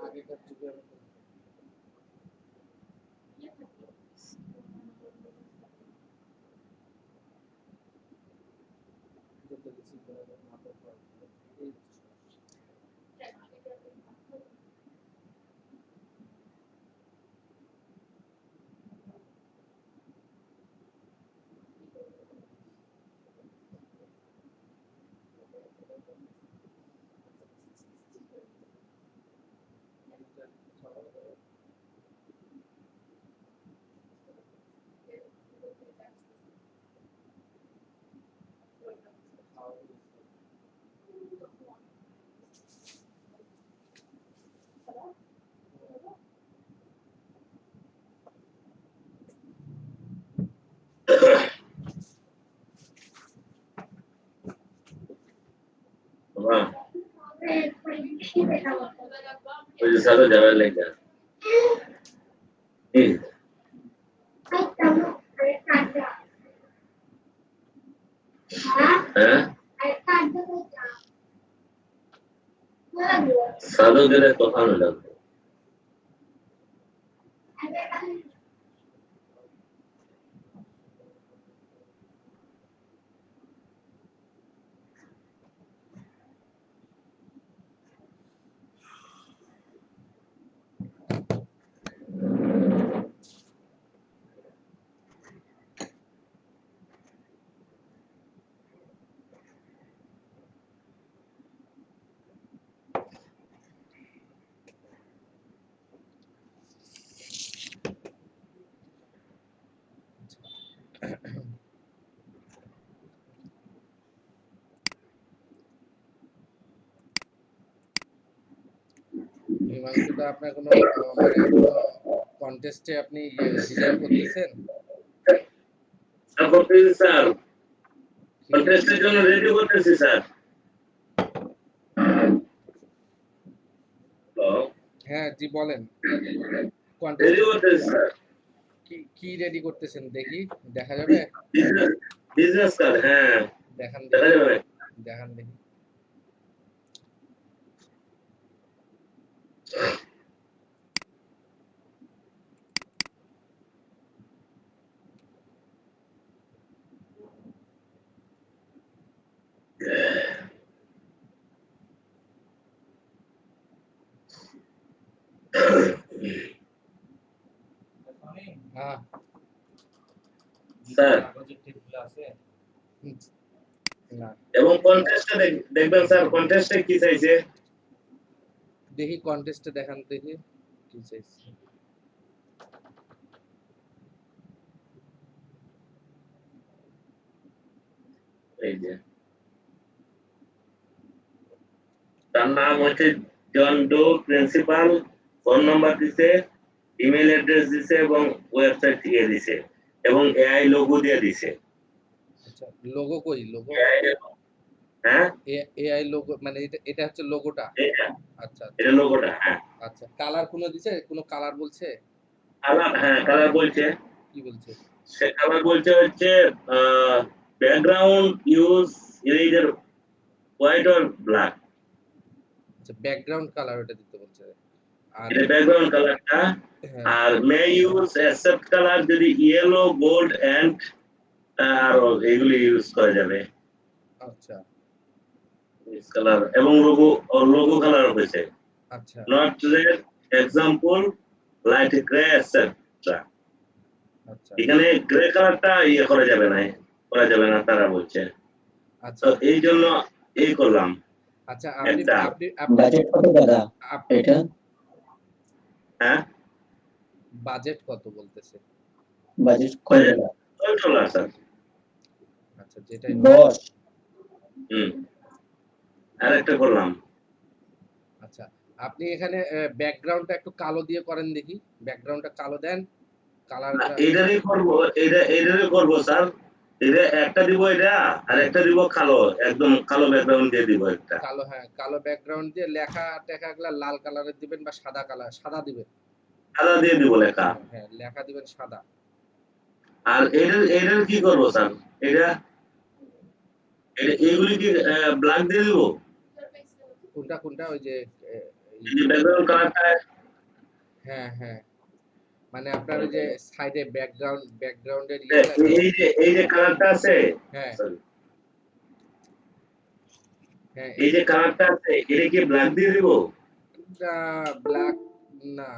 আগেকার যুগে ওই যে সাথে যাবে লেখা হ্যাঁ সাধুদের কথা লাগবে হিমাংশুদা আপনার কোনো মানে কন্টেস্টে আপনি ডিজাইন করতেছেন? করতেছি স্যার কন্টেস্টের জন্য রেডি করতেছি স্যার হ্যাঁ জি বলেন রেডি করতেছি স্যার কি রেডি করতেছেন দেখি দেখা যাবে বিজনেস কার্ড হ্যাঁ দেখান দেখা যাবে দেখান দেখি হ্যাঁ স্যার না এবং কন্টেস্টে দেখবেন স্যার কন্টেস্টে কি চাইছে দেখি কন্টেস্টে দেখান দেখি কি চাইছে এই যে তার নাম হচ্ছে John Doe principal phone number দিছে ইমেল অ্যাড্রেস দিছে এবং ওয়েবসাইট দিয়ে দিছে এবং এআই লোগো দিয়ে দিছে আচ্ছা লোগো কই লোগো হ্যাঁ এআই লোগো মানে এটা হচ্ছে লোগোটা এটা আচ্ছা এটা লোগোটা হ্যাঁ আচ্ছা কালার কোনো দিছে কোনো কালার বলছে কালার হ্যাঁ কালার বলছে কি বলছে সে কালার বলছে হচ্ছে background use eraser white or black আচ্ছা ব্যাকগ্রাউন্ড কালার ওটা দিতে বলছে আর এটা ব্যাকগ্রাউন্ড কালারটা আর মে ইউজ অ্যাকসেপ্ট কালার যদি ইয়েলো গোল্ড এন্ড আর এগুলি ইউজ করা যাবে আচ্ছা কালার এবং লোগো কালার হয়েছে আচ্ছা not red example light grey etcetera আচ্ছা এখানে গ্রে কালারটা ইয়ে করা যাবে না তারা বলছে আচ্ছা তো এই জন্য এই করলাম আচ্ছা আপনি একটা আপনি আপনি বাজেট কত দাদা এটা হ্যাঁ বাজেট কত বলতেছে বাজেট কত দাদা $12 স্যার আচ্ছা যেটা 10 আরেকটা করলাম আচ্ছা আপনি এখানে ব্যাকগ্রাউন্ডটা একটু কালো দিয়ে করেন দেখি ব্যাকগ্রাউন্ডটা কালো দেন কালারটা এটারই করবো স্যার এটা একটা দিব এটা আর একটা দিব কালো একদম কালো ব্যাকগ্রাউন্ড দিয়ে দিব একটা কালো হ্যাঁ কালো ব্যাকগ্রাউন্ড দিয়ে লেখা টেখাগুলা লাল কালারের দিবেন বা সাদা কালার সাদা দিবেন সাদা দিয়ে দিব লেখা হ্যাঁ লেখা দিবেন সাদা আর এটার কি করবো স্যার এটা এগুলি কি ব্ল্যাক দিয়ে দিব কোনটা কোনটা ওই যে ব্যাকগ্রাউন্ড কালারটা হ্যাঁ হ্যাঁ মানে আপনার ওই যে সাইডে ব্যাকগ্রাউন্ডের এই যে কালারটা আছে হ্যাঁ হ্যাঁ এই যে কালারটা আছে এটা কি ব্ল্যাক দিয়ে দিব ব্ল্যাক না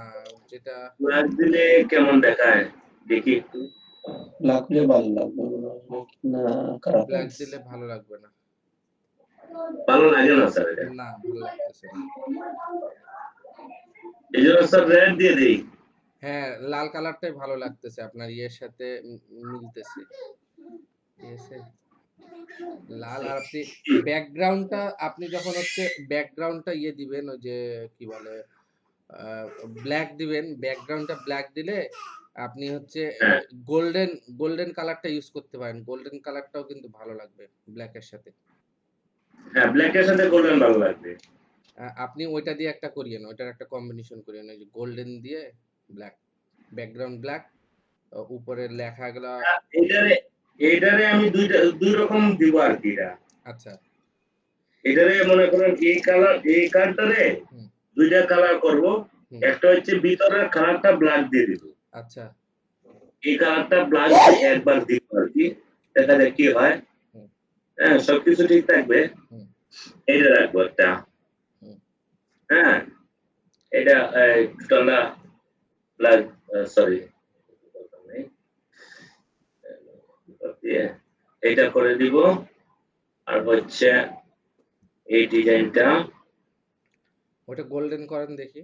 যেটা ব্ল্যাক দিলে কেমন দেখায় দেখি একটু ব্ল্যাক দিলে ভালো লাগবে না খারাপ ব্ল্যাক দিলে ভালো লাগবে না ভালো লাগে না স্যার এটা না ভালো লাগতেছে না এই জন্য স্যার রেড দিয়ে দেই হ্যাঁ লাল কালারটাই ভালো লাগতেছে আপনার ইয়ের সাথে মিলতেছে ঠিক আছে লাল আর আপনি ব্যাকগ্রাউন্ডটা আপনি যখন হচ্ছে ব্যাকগ্রাউন্ডটা ইয়ে দিবেন ওই যে কি বলে ব্ল্যাক দিবেন ব্যাকগ্রাউন্ডটা ব্ল্যাক দিলে আপনি হচ্ছে গোল্ডেন কালারটা ইউজ করতে পারেন গোল্ডেন কালারটাও কিন্তু ভালো লাগবে ব্ল্যাকের সাথে হ্যাঁ ব্ল্যাকের সাথে গোল্ডেন ভালো লাগবে আপনি ওইটা দিয়ে একটা করিয়েন ওইটার একটা কম্বিনেশন করিয়েন ওই যে গোল্ডেন দিয়ে ব্ল্যাক ব্যাকগ্রাউন্ড ব্ল্যাক উপরের লেখাগুলা এইটারে আমি দুই রকম দিব আর কি এটা আচ্ছা এটারে মনে করেন এই কালার এই কালারটারে দুইটা কালার করব একটা হচ্ছে ভিতরের কালারটা ব্ল্যাক দিয়ে দিব আচ্ছা এই কালারটা ব্ল্যাক একবার দিব আর কি দেখা যাক কি হয় হ্যাঁ সবকিছু ঠিক থাকবে এটা রাখবো একটা হ্যাঁ এটা টোটালটা ব্ল্যাক সরি এটা করে দিব আর হচ্ছে এই ডিজাইনটা ওটা গোল্ডেন করেন দেখি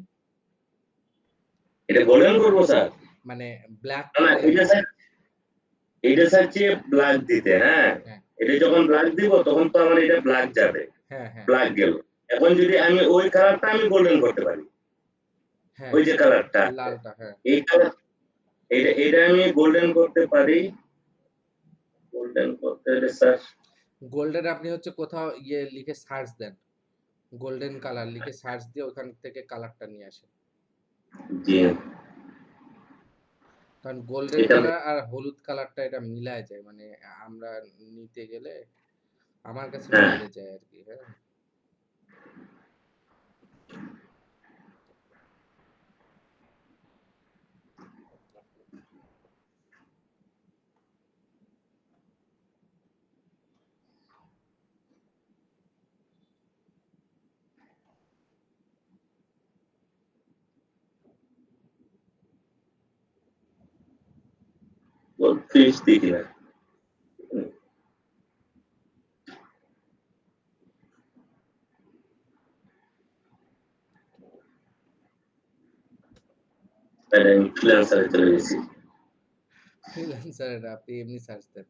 এটা গোল্ডেন করবো স্যার মানে ব্ল্যাক না এটা হচ্ছে ব্ল্যাক দিতে হ্যাঁ এটা যখন ব্ল্যাক দিব তখন তো আমার এটা ব্ল্যাক যাবে হ্যাঁ হ্যাঁ ব্ল্যাক গেল এখন যদি আমি ওই কালারটা আমি গোল্ডেন করতে পারি ওই যে কালারটা লালটা হ্যাঁ এই কালার এটা আমি গোল্ডেন করতে পারি গোল্ডেন করতে হলে স্যার গোল্ডেন আপনি হচ্ছে কোথাও ইয়ে লিখে সার্চ দেন গোল্ডেন কালার লিখে সার্চ দিয়ে ওখান থেকে কালারটা নিয়ে আসেন জি কারণ গোল্ডেন কালার আর হলুদ কালারটা এটা মিলায় যায় মানে আমরা নিতে গেলে আমার কাছে মিলে যায় আর কি হ্যাঁ ফিস দেখি না। তাহলে আমি ফ্রিল্যান্সারে চলে গেছি। ফ্রিল্যান্সার আপনি এমনি সার্চ দেন।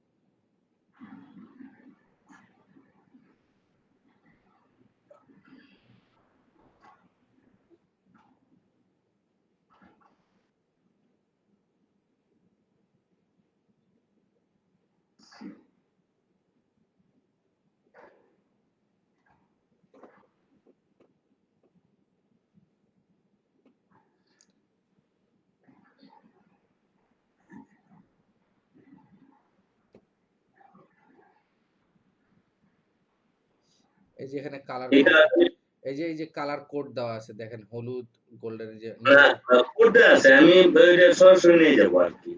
এই যে এখানে কালার কোড, এই যে কালার কোড দেওয়া আছে দেখেন, হলুদ গোল্ডেন যে কোডটা আছে, আমি ওইটা সরাসরি নিয়ে যাবো আর কি।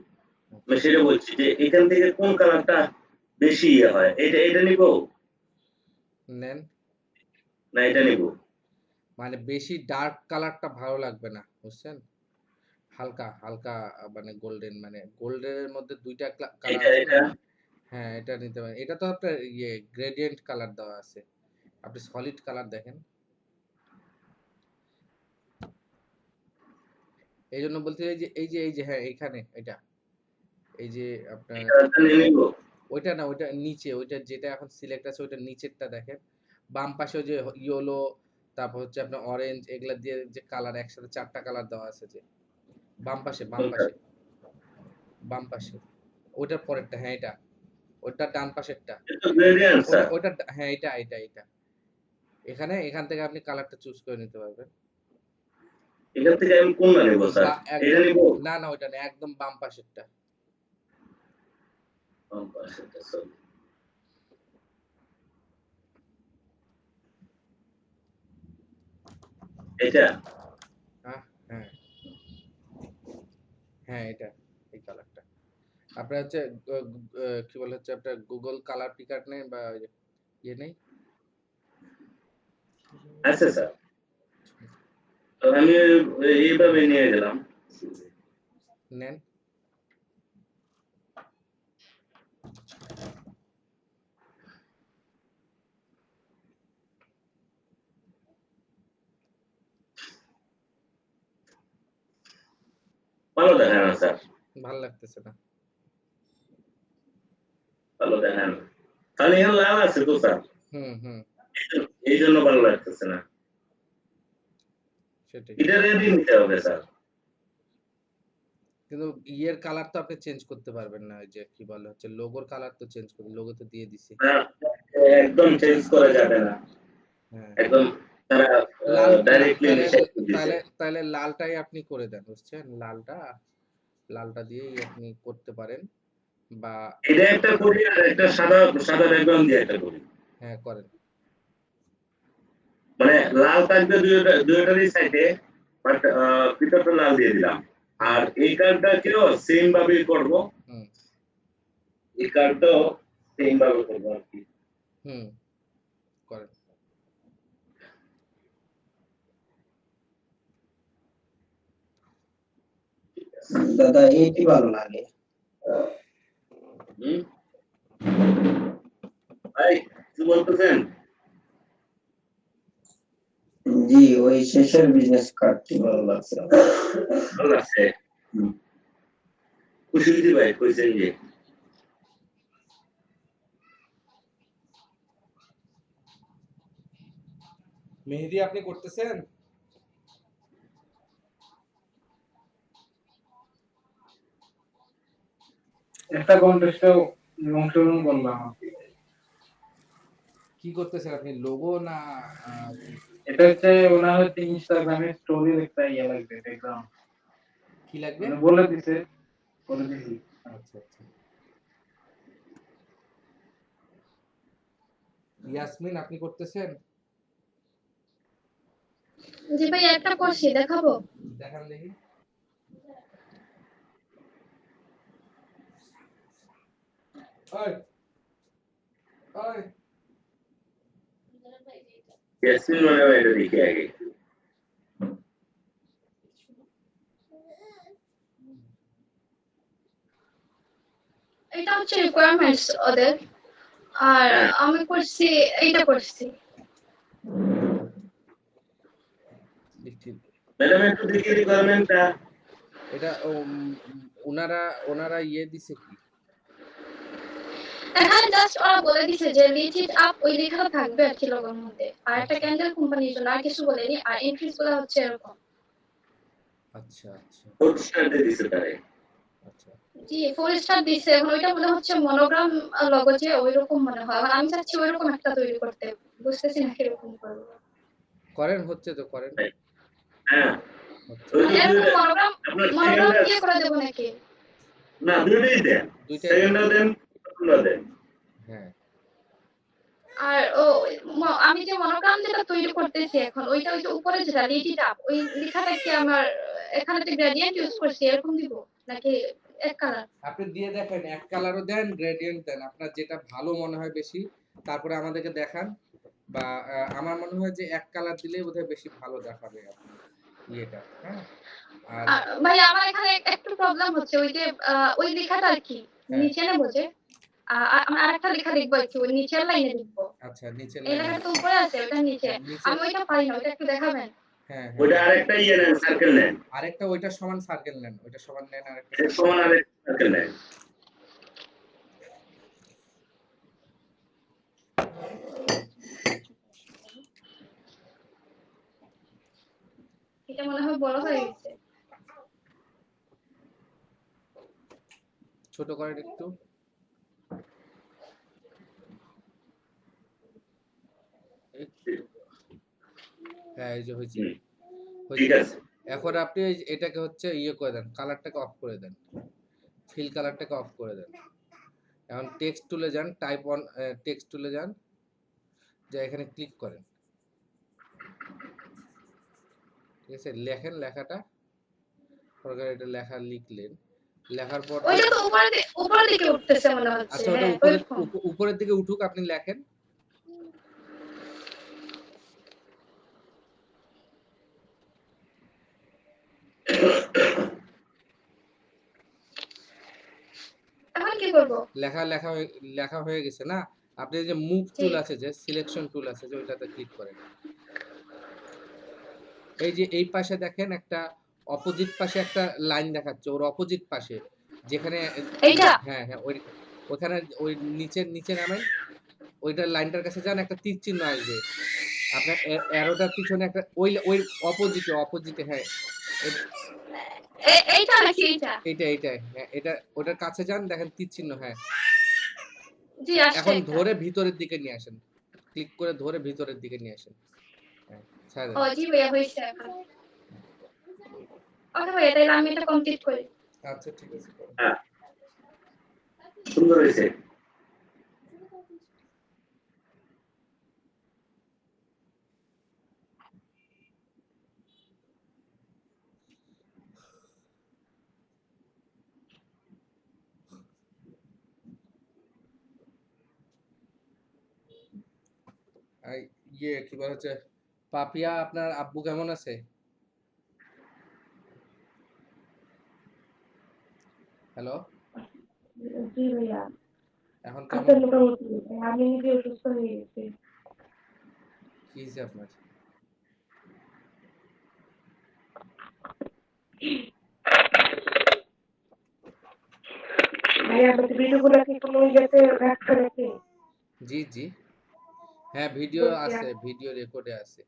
আমি সেটা বলছি যে এখান থেকে কোন কালারটা বেশি ইয়ে হয়, এটা নিব নেন। না এটা নিব? মানে বেশি ডার্ক কালারটা ভালো লাগবে না, বুঝছেন? হালকা হালকা মানে গোল্ডেন, মানে গোল্ডেনের মধ্যে দুইটা কালার আছে না? হ্যাঁ এটা নিতে পারেন। এটা তো আপনার ইয়ে গ্রেডিয়েন্ট কালার দেওয়া আছে, আপনি সলিড কালার দেখেন। এই জন্য বলতে এই যে হ্যাঁ এইখানে এটা, এই যে আপনার ওইটা না, ওইটা নিচে, ওইটা যেটা এখন সিলেক্ট আছে ওইটা নিচেরটা দেখেন। বাম পাশে যে ইয়েলো, তারপর হচ্ছে আপনার অরেঞ্জ, এগুলা দিয়ে যে কালার একসাথে 4টা কালার দেওয়া আছে, যে বাম পাশে বাম পাশে ওইটার পরেরটা, হ্যাঁ এটা ওইটা ডান পাশেরটা, ওইটা হ্যাঁ এটা এখান থেকে আপনি কালারটা চুজ করে নিতে পারবেন। এখান থেকে আমি কোনটা নেব স্যার? এটা নিব? না না ওইটা না, একদম বাম পাশেরটা। বাম পাশেরটা সরি। এটা? হ্যাঁ হ্যাঁ হ্যাঁ এটা, এই কালারটা। আপনার হচ্ছে কি বলে হচ্ছে আপনার গুগল কালার পিকার নেই বা ইয়ে নেই? আচ্ছা স্যার, তো আমি এইভাবে নিয়ে গেলাম। নেন। ভালো দেখায় না স্যার। ভালো লাগতেছে না? ভালো দেখায় না, তাহলে এখানে লাল আছে তো স্যার, এই জন্য ভালো লাগতেছে না। সেটাই, এটা রেডি নিতে হবে স্যার। কিন্তু ইয়ের কালার তো আপনি চেঞ্জ করতে পারবেন না, ওই যে কি বলে হচ্ছে লোগোর কালার তো চেঞ্জ করতে, লোগো তো দিয়ে দিছি। একদম চেঞ্জ করা যাবে না, একদম তারা ডাইরেক্টলি তাহলে লালটাই আপনি করে দেন, বুঝছেন? লালটা দিয়েই আপনি করতে পারেন, বা এটা একটা করি আর একটা সাদা ব্যাকগ্রাউন্ড দিয়ে একটা করি। হ্যাঁ করেন। মানে লাল থাকবে দুইটারই সাইডে, বাট ভিতরটা লাল দিয়ে দিলাম। আর এই কার্ডটাকেও সেম ভাবে করব, এই কার্ডটাও সেম ভাবে করব আর কি। করেন। দাদা এইটি ভালো লাগে। ভাই কি বলতেছেন? জি ওই শেষের বিজনেস কার্ডটি ভালো লাগছে। ভালো লাগছে, খুশি হয়েছি ভাই, কইছেন যে মেহেদি আপনি করতেছেন? একটা কন্টেস্টে অংশগ্রহণ করলাম। কি করতেছেন আপনি, লোগো না? এটা হচ্ছে ওনার হচ্ছে ইনস্টাগ্রামে স্টোরি একটা ইয়ে লাগবে, ব্যাকগ্রাউন্ড কি লাগবে বলে দিছে, বলে দিছি। আচ্ছা আচ্ছা। ইয়াসমিন আপনি করতেছেন? জি ভাই একটা করছি, দেখাবো? দেখান দেখি। ওই ওই ইয়াসমিন মানে এটা দেখি আগে। এটা হচ্ছে রিকোয়ারমেন্টস ওদের, আর আমি করছি এইটা করছি। ঠিক ম্যাডাম একটু দেখি রিকোয়ারমেন্টটা। এটা ওনারা ইয়ে দিছে কি? এখানে জাস্ট ওরা বলে দিছে যে লিট ইট আপ, ওই লেখা থাকবে আর কি লোগোর মধ্যে, আর একটা ক্যান্ডেল কোম্পানির জন্য, আর কিছু বলেনি। আর এন্ট্রিজ গুলো হচ্ছে এরকম। আচ্ছা আচ্ছা 4 স্টার দিয়ে দিছে তারে। আচ্ছা জি 4 স্টার দিছে। এখন ওইটা মনে হচ্ছে মনোগ্রাম লোগো, যে ওইরকম মনে হয়। আর আমি চাচ্ছি ওইরকম একটা তৈরি করতে, বুঝতেছি না কিরকম করব। করেন, হচ্ছে তো করেন। হ্যাঁ হচ্ছে। ওই যে এরকম মনোগ্রাম আপনার মনোগ্রাম সেকেন্ডার দিয়ে করে দেব নাকি? না দুইটাই দেন, সেকেন্ডার দেন, প্রথমটা দেন। হ্যাঁ আর আমি যে মনোগ্রাম যেটা তৈরি করতেছি এখন, ওইটা ওই যে উপরে যেটা লিট ইট আপ, ওই লেখাটা কি আমার এখানে তো গ্রেডিয়েন্ট ইউজ করছি, এরকম দিব নাকি এক কালার? আপনি দিয়ে দেখেন, এক কালারও দেন, গ্রেডিয়েন্ট দেন, আপনার যেটা ভালো মনে হয় বেশি, তারপরে আমাদেরকে দেখান। বা আমার মনে হয় যে এক কালার দিলেই বোধহয় বেশি ভালো দেখাবে আপনার ইয়েটা। হ্যাঁ আর ভাই আমার এখানে একটু প্রবলেম হচ্ছে, ওই যে ওই লেখাটা আর কি নিচে নেবো যে, আমি আরেকটা লেখা লিখবো আর কি, ওই নিচের লাইনে লিখবো। আচ্ছা নিচের এই লাইনে লেখাটা তো উপরে আছে, ওটা নিচে। আমি ওইটা পারি না, ওইটা একটু দেখাবেন? হ্যাঁ ওইটা আরেকটা ইয়ে নেন, সার্কেল নেন। আরেকটা ওইটা সমান সার্কেল নেন, ওইটা সমান নেন, আরেকটা এর সমান আরেকটা সার্কেল নেন। এটা মনে হয় বড় হয়ে গেছে। ছোট করেন একটু। হ্যাঁ এই যে হয়েছে। ঠিক আছে। এখন আপনি এটাকে হচ্ছে ইয়ে করে দেন, কালারটাকে অফ করে দেন, ফিল কালারটাকে অফ করে দেন। এখন টেক্সট টুলে যান, টাইপ অন টেক্সট টুলে যান, যা এখানে ক্লিক করেন। ঠিক আছে, লেখেন লেখাটা, এটা লেখা লিখলেন, লেখার পর ওইটা তো উপরের দিকে উঠতেছে মনে হচ্ছে। আচ্ছা ওটা উপরের দিকে উঠুক, আপনি লেখেন। এখন কি করব? লেখা হয়ে গেছে না? আপনি যে মুভ টুল আছে, যে সিলেকশন টুল আছে, যে ওইটাতে ক্লিক করেন। এই যে এই পাশে দেখেন একটা অপোজিট পাশে একটা লাইন দেখাচ্ছে, ওর অপোজিট পাশে যেখানে এইটা? হ্যাঁ হ্যাঁ ওখানে ওই নিচে নামেন, ওইটার লাইনটার কাছে যান, একটা তীর চিহ্ন আসবে আপনার অ্যারোটার পিছনে একটা, ওই অপোজিটে হ্যাঁ এইটা নাকি এইটা? এইটাই হ্যাঁ, এটা ওটার কাছে যান, দেখেন তীর চিহ্ন। হ্যাঁ জি আসছে। এখন ধরে ভিতরের দিকে নিয়ে আসেন, ক্লিক করে ধরে ভিতরের দিকে নিয়ে আসেন। হ্যাঁ ছাড় দেন। ও জি ভাইয়া হইছে এখন। ওকে ভাইয়া, তাহলে আমি এটা কমপ্লিট করি। আচ্ছা ঠিক আছে। হ্যাঁ সুন্দর হয়েছে। ইয়ে কি বলা হচ্ছে, পাপিয়া আপনার আব্বু কেমন আছে? হ্যালো জি ভাইয়া, এখন আচ্ছা কেমন? মোটামুটি আমি নিজে অসুস্থ হয়ে গেছি। কি হয়েছে আপনার? ভাইয়া আমাদের ভিডিওগুলো কি কোনো ইয়েতে রাখতে নাকি? জি হ্যাঁ ভিডিও আছে, ভিডিও রেকর্ডে আছে।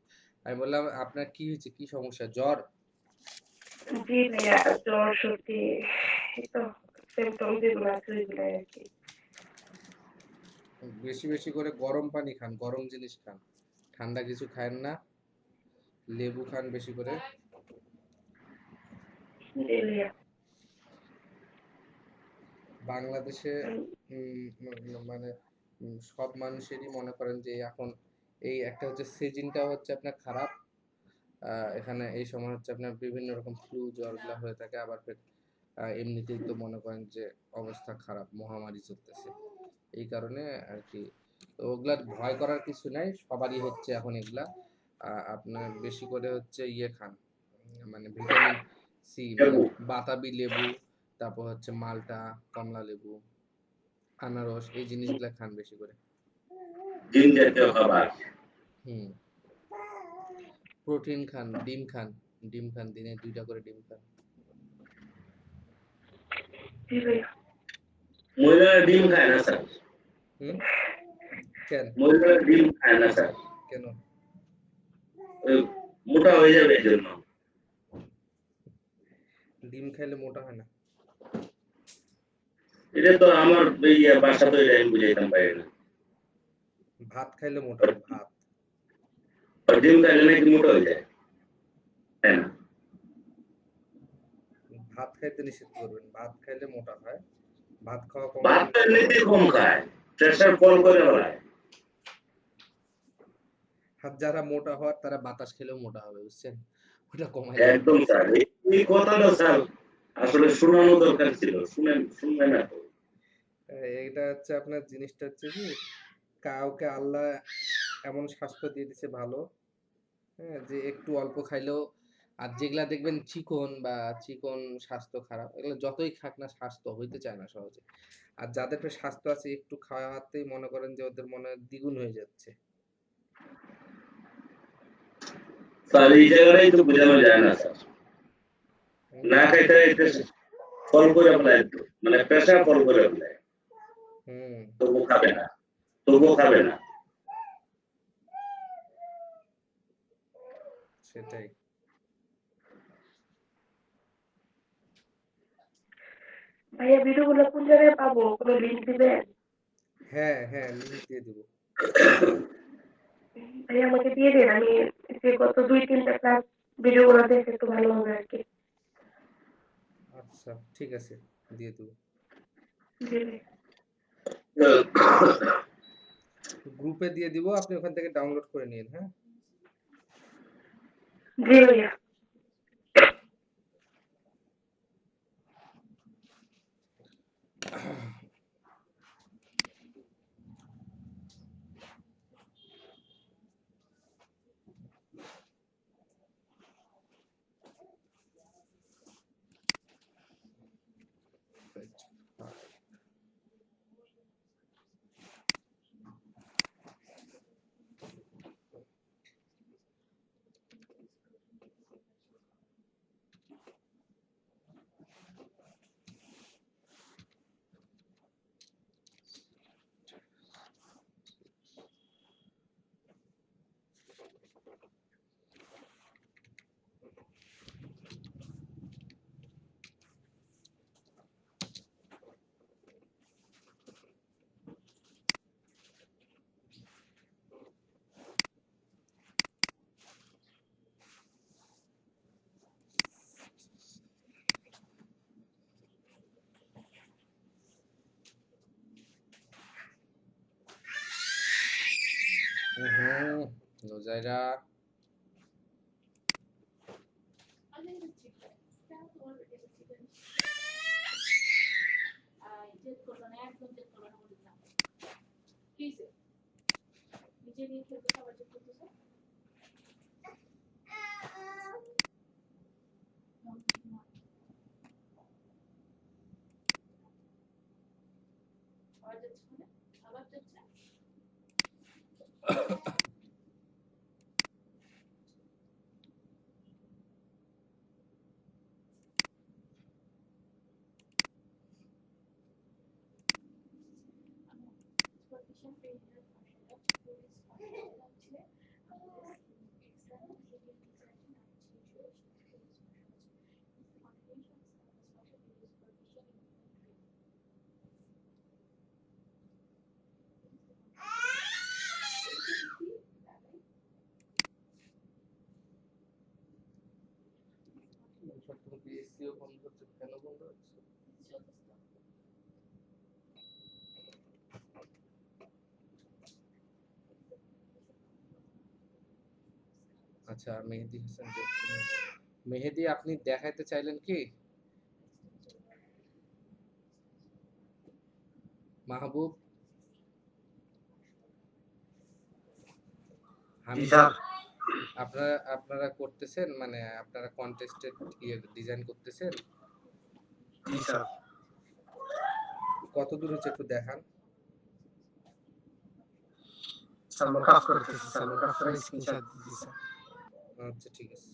আমি বললাম আপনার কি হয়েছে, কি সমস্যা, জ্বর? জি ভাইয়া, জ্বর সর্দি, এই তো সিমটম যেগুলো আছে ওইগুলো আর কি। বেশি বেশি করে গরম পানি খান, গরম জিনিস খান, ঠান্ডা কিছু খায়েন না। লেবু খান বেশি করে। জি ভাইয়া। বাংলাদেশে মানে সব মানুষেরই মনে করেন যে এখন এই একটা হচ্ছে সিজনটা হচ্ছে আপনার খারাপ, এখানে এই সময় হচ্ছে আপনার বিভিন্ন রকম ফ্লু জ্বরগুলা হয়ে থাকে, আবার এমনিতেই তো মনে করেন যে অবস্থা খারাপ, মহামারী চলতেছে, এই কারণে আর কি। তো ওগুলা ভয় করার কিছু নাই, সবারই হচ্ছে এখন এগুলা। আপনার বেশি করে হচ্ছে ইয়ে খান, মানে ভিটামিন সি, মানে বাতাবি লেবু, তারপর হচ্ছে মালটা, কমলা লেবু, আনারস এই জিনিসগুলা খান বেশি করে। ডিম জাতীয় খাবার। হুম। প্রোটিন খান, ডিম খান। ডিম খান, দিনে 2টা করে ডিম খান। জি ভাইয়া। মহিলারা ডিম খায় না স্যার। হুম? কেন? মহিলারা ডিম খায় না স্যার। কেন? ওই মোটা হয়ে যাবে এই জন্য। ডিম খাইলে মোটা হয় না। এটা তো আমার বাসা তো এটা আমি বুঝাইতাম পারি না। ভাত খাইলে মোটা হয়, ভাত। আর ডিম খাইলে নাকি মোটা হয়ে যায়। তাই না? ভাত খাইতে নিষেধ করবেন। ভাত খাইলে মোটা হয়। ভাত খাওয়া কম ভাত তো এমনিতেই কম খায়। প্রেসার ফল করে বেড়ায়। আর যারা মোটা হওয়ার তারা বাতাস খেলেও মোটা হবে, বুঝছেন? ওটা কমাই একদম স্যার। এই কথাটা স্যার আসলে শোনানো দরকার ছিল। শুনবেন না তো। এটা হচ্ছে আপনার জিনিসটা হচ্ছে কি, কাউকে আল্লাহ এমন স্বাস্থ্য দিয়ে দিছে ভালো, হ্যাঁ, যে একটু অল্প খাইলেও, আর যেগুলা দেখবেন চিকন বা চিকন স্বাস্থ্য খারাপ, এগুলো যতই খাক না স্বাস্থ্য হইতে চায় না সহজে। আর যাদের স্বাস্থ্য আছে একটু খাওয়াতেই মনে করেন যে ওদের মনে দ্বিগুণ হয়ে যাচ্ছে। স্যার এই জায়গাটাই তো বোঝানো যায় না স্যার। না খাইতে খাইতে ফল করে ফেলায় একটু, মানে প্রেসার ফল করে ফেলায়। তবুও খাবে না। তবুও খাবে না। সেটাই। ভাইয়া ভিডিওগুলো কোন জায়গায় পাবো? কোনো লিংক দিবেন? হ্যাঁ হ্যাঁ, লিংক দিয়ে দিব। ভাইয়া আমাকে দিয়ে দিন, আমি যে গত 2-3টা ক্লাস ভিডিওগুলো দেখে একটু ভালো হবে আর কি। আচ্ছা ঠিক আছে, দিয়ে দেব। জি ভাই। গ্রুপে দিয়ে দিব, আপনি ওখান থেকে ডাউনলোড করে নিন। হ্যাঁ, জি ভাইয়া। রোজাইরা বন্ধ হচ্ছে, কেন বন্ধ হচ্ছে? আচ্ছা, মেহেদী হাসান, মেহেদী আপনি দেখাইতে চাইলেন কি? মাহবুব, আপনারা করতেছেন, মানে আপনারা কন্টেস্টেড ডিজাইন করতেছেন? কত দূর হচ্ছে একটু দেখান। সালমান কাজ করতেছে, সালমান কাজ করে স্ক্রিনশট দিতেছে। আচ্ছা ঠিক আছে।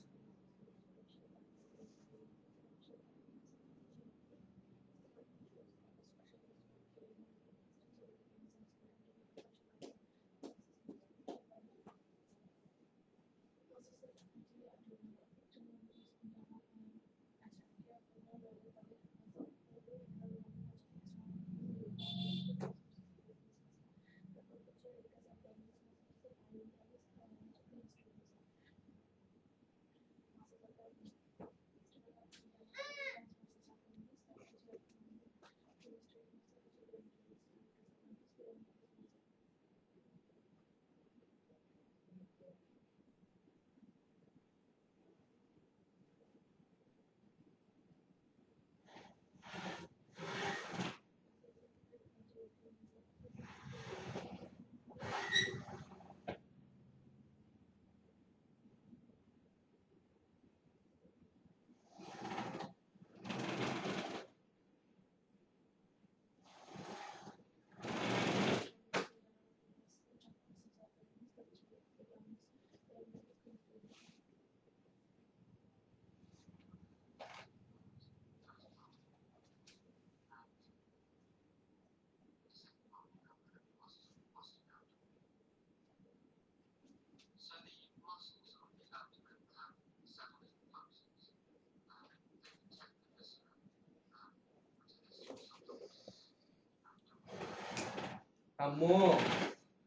আম্মু,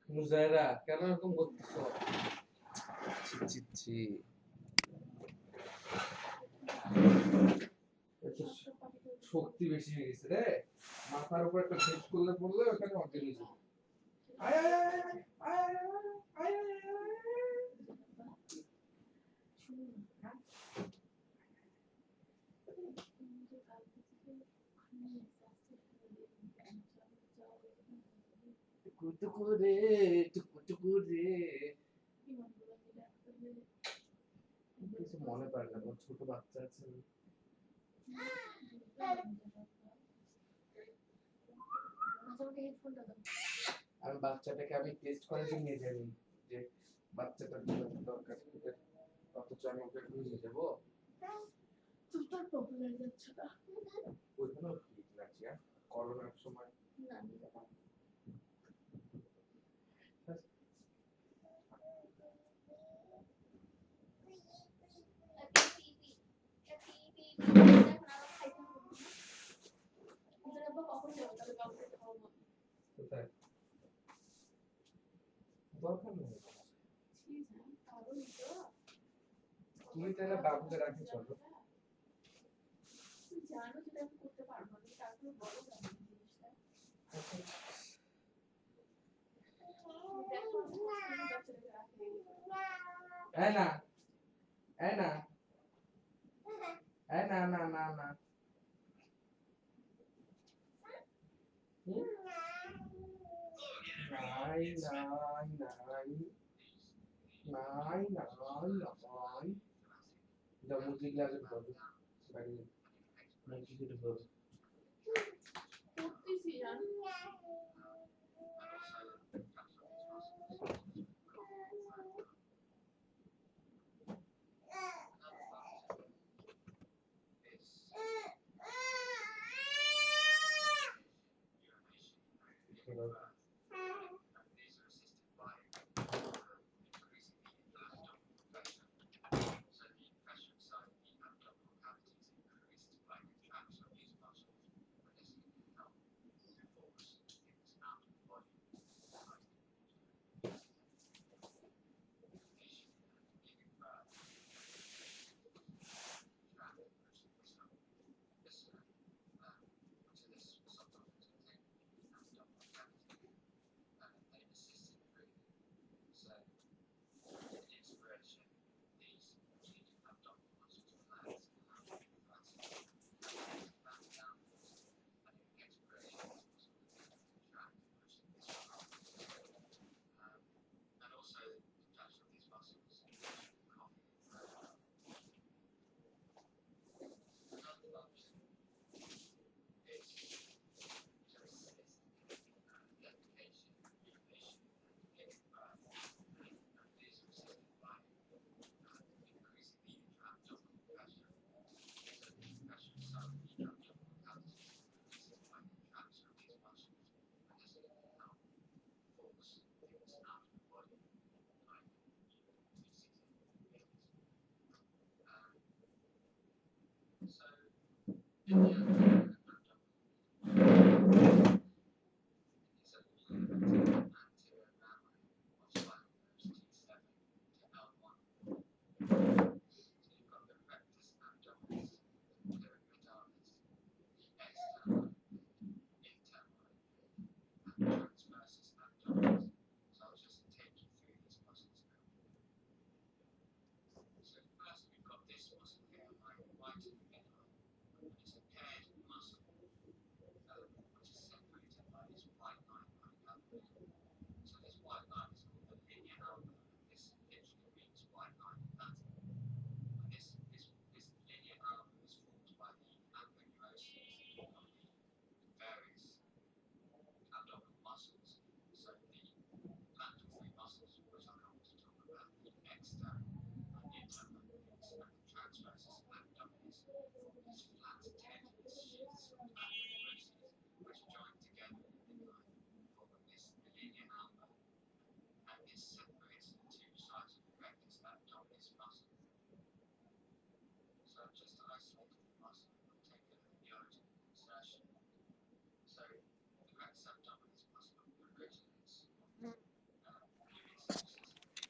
মুজায়রা কেন এরকম করতেছো? ছি ছি ছি। শক্তি বেশি হয়ে গেছে রে, মাথার উপর একটা ফেস করলে পড়লে ওখানে অজ্ঞান হয়ে যাবে। আয় আয় আয় আয় আয় আয় টুকু রে, টুকু রে। কিছু মনে পড়ে না, ছোট বাচ্চা আছে। আমি বাচ্চাটাকে আমি টেস্ট করার জন্য নিয়ে যাই, যে বাচ্চাটার জন্য দরকার, অথচ আমি ওকে নিয়ে যাবো। তোর পপুলার যাচ্ছে না ওইখানেও ঠিক লাগছে, করোনার সময় কোথায় দরকার নেই। তুমি তাহলে বাবুকে রাখি চলো। জানো যেটা আমি করতে পারবো না, তারপরে বলো কেন জিনিসটা। এই না, এই না, এই না না না না। নাই নাই নাই নাই নাই নাই। যা মুরগি লাগে বাবু বাড়ি মুরগি করে বাবু করতেছি জানো।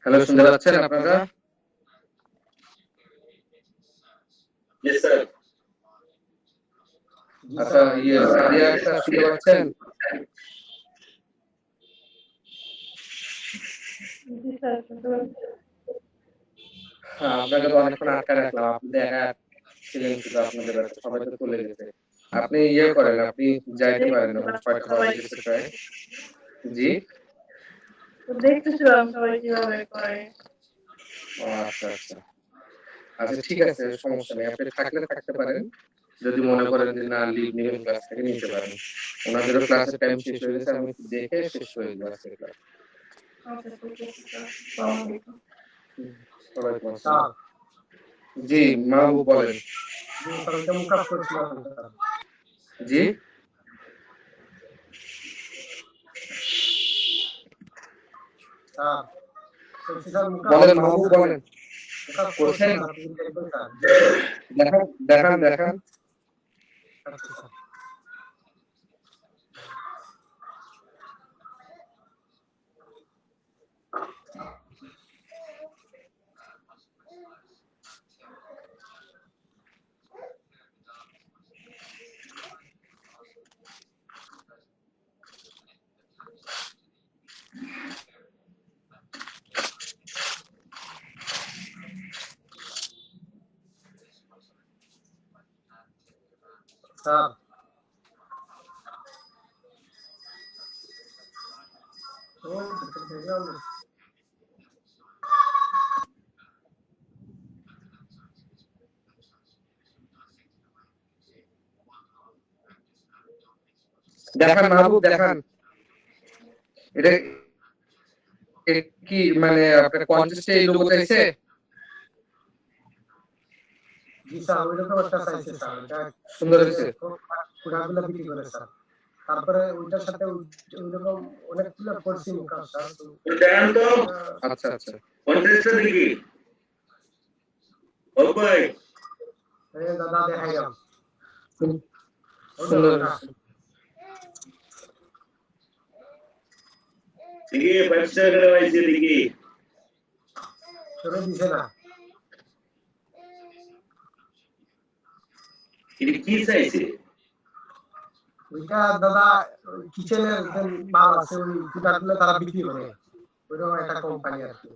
হ্যালো, শুনতে পাচ্ছেন আপনারা? Yes, sir. আচ্ছা, সাদিয়া আক্তার শুনতে পাচ্ছেন? জি স্যার, শুনতে পাচ্ছি। হ্যাঁ, আপনাকে তো অনেকক্ষণ আটকে রাখলাম। আপনি তো একা ছিলেন শুধু আপনাদের বাড়িতে, সবাই তো চলে গেছে। আপনি করেন, আপনি যাইতে পারেন কয়েকটা পাবলিক সেক্টরে। জি? দেখতেছিলাম সবাই কিভাবে করে। ও আচ্ছা আচ্ছা। আচ্ছা ঠিক আছে, সমস্যা নেই। আপনি থাকলে থাকতে পারেন। যদি মনে করেন যে না লিভ নেবেন ক্লাস থেকে নিতে পারেন। ওনাদেরও ক্লাসের টাইম শেষ হয়ে গেছে, আমি দেখে শেষ হয়ে যাবে আজকের ক্লাস। আচ্ছা ঠিক আছে স্যার। আসসালামু আলাইকুম। ওয়ালাইকুম আসসালাম। জি, মাহবুব বলেন। জি? বলেন মাহবুব বলেন। করছেন? দেখান দেখান দেখান। স্যার দেখান মাহবুব দেখান। এটা কি মানে আপনার কন্টেস্টে এই লোগো চাইছে? জি স্যার, ওইরকম একটা চাইছে স্যার। এটা সুন্দর হয়েছে। পুরাগুলো বিক্রি করে স্যার। তারপরে ওইটার সাথে ওইরকম অনেকগুলো করছি মুখাস স্যার। দেন তো আচ্ছা আচ্ছা। কন্টেস্টটা দেখি। ও ভাই, এই দাদা দেখাইলাম। সুন্দর হয়েছে। দেখি 5 স্টার করে পাইছে দেখি। সরে দিছে না। এটা কি চাইছে? ওইটা দাদা কিচেনের যে মাল আছে ওই প্রোডাক্টগুলো তারা বিক্রি করে। ওইরকম একটা কোম্পানি আর কি।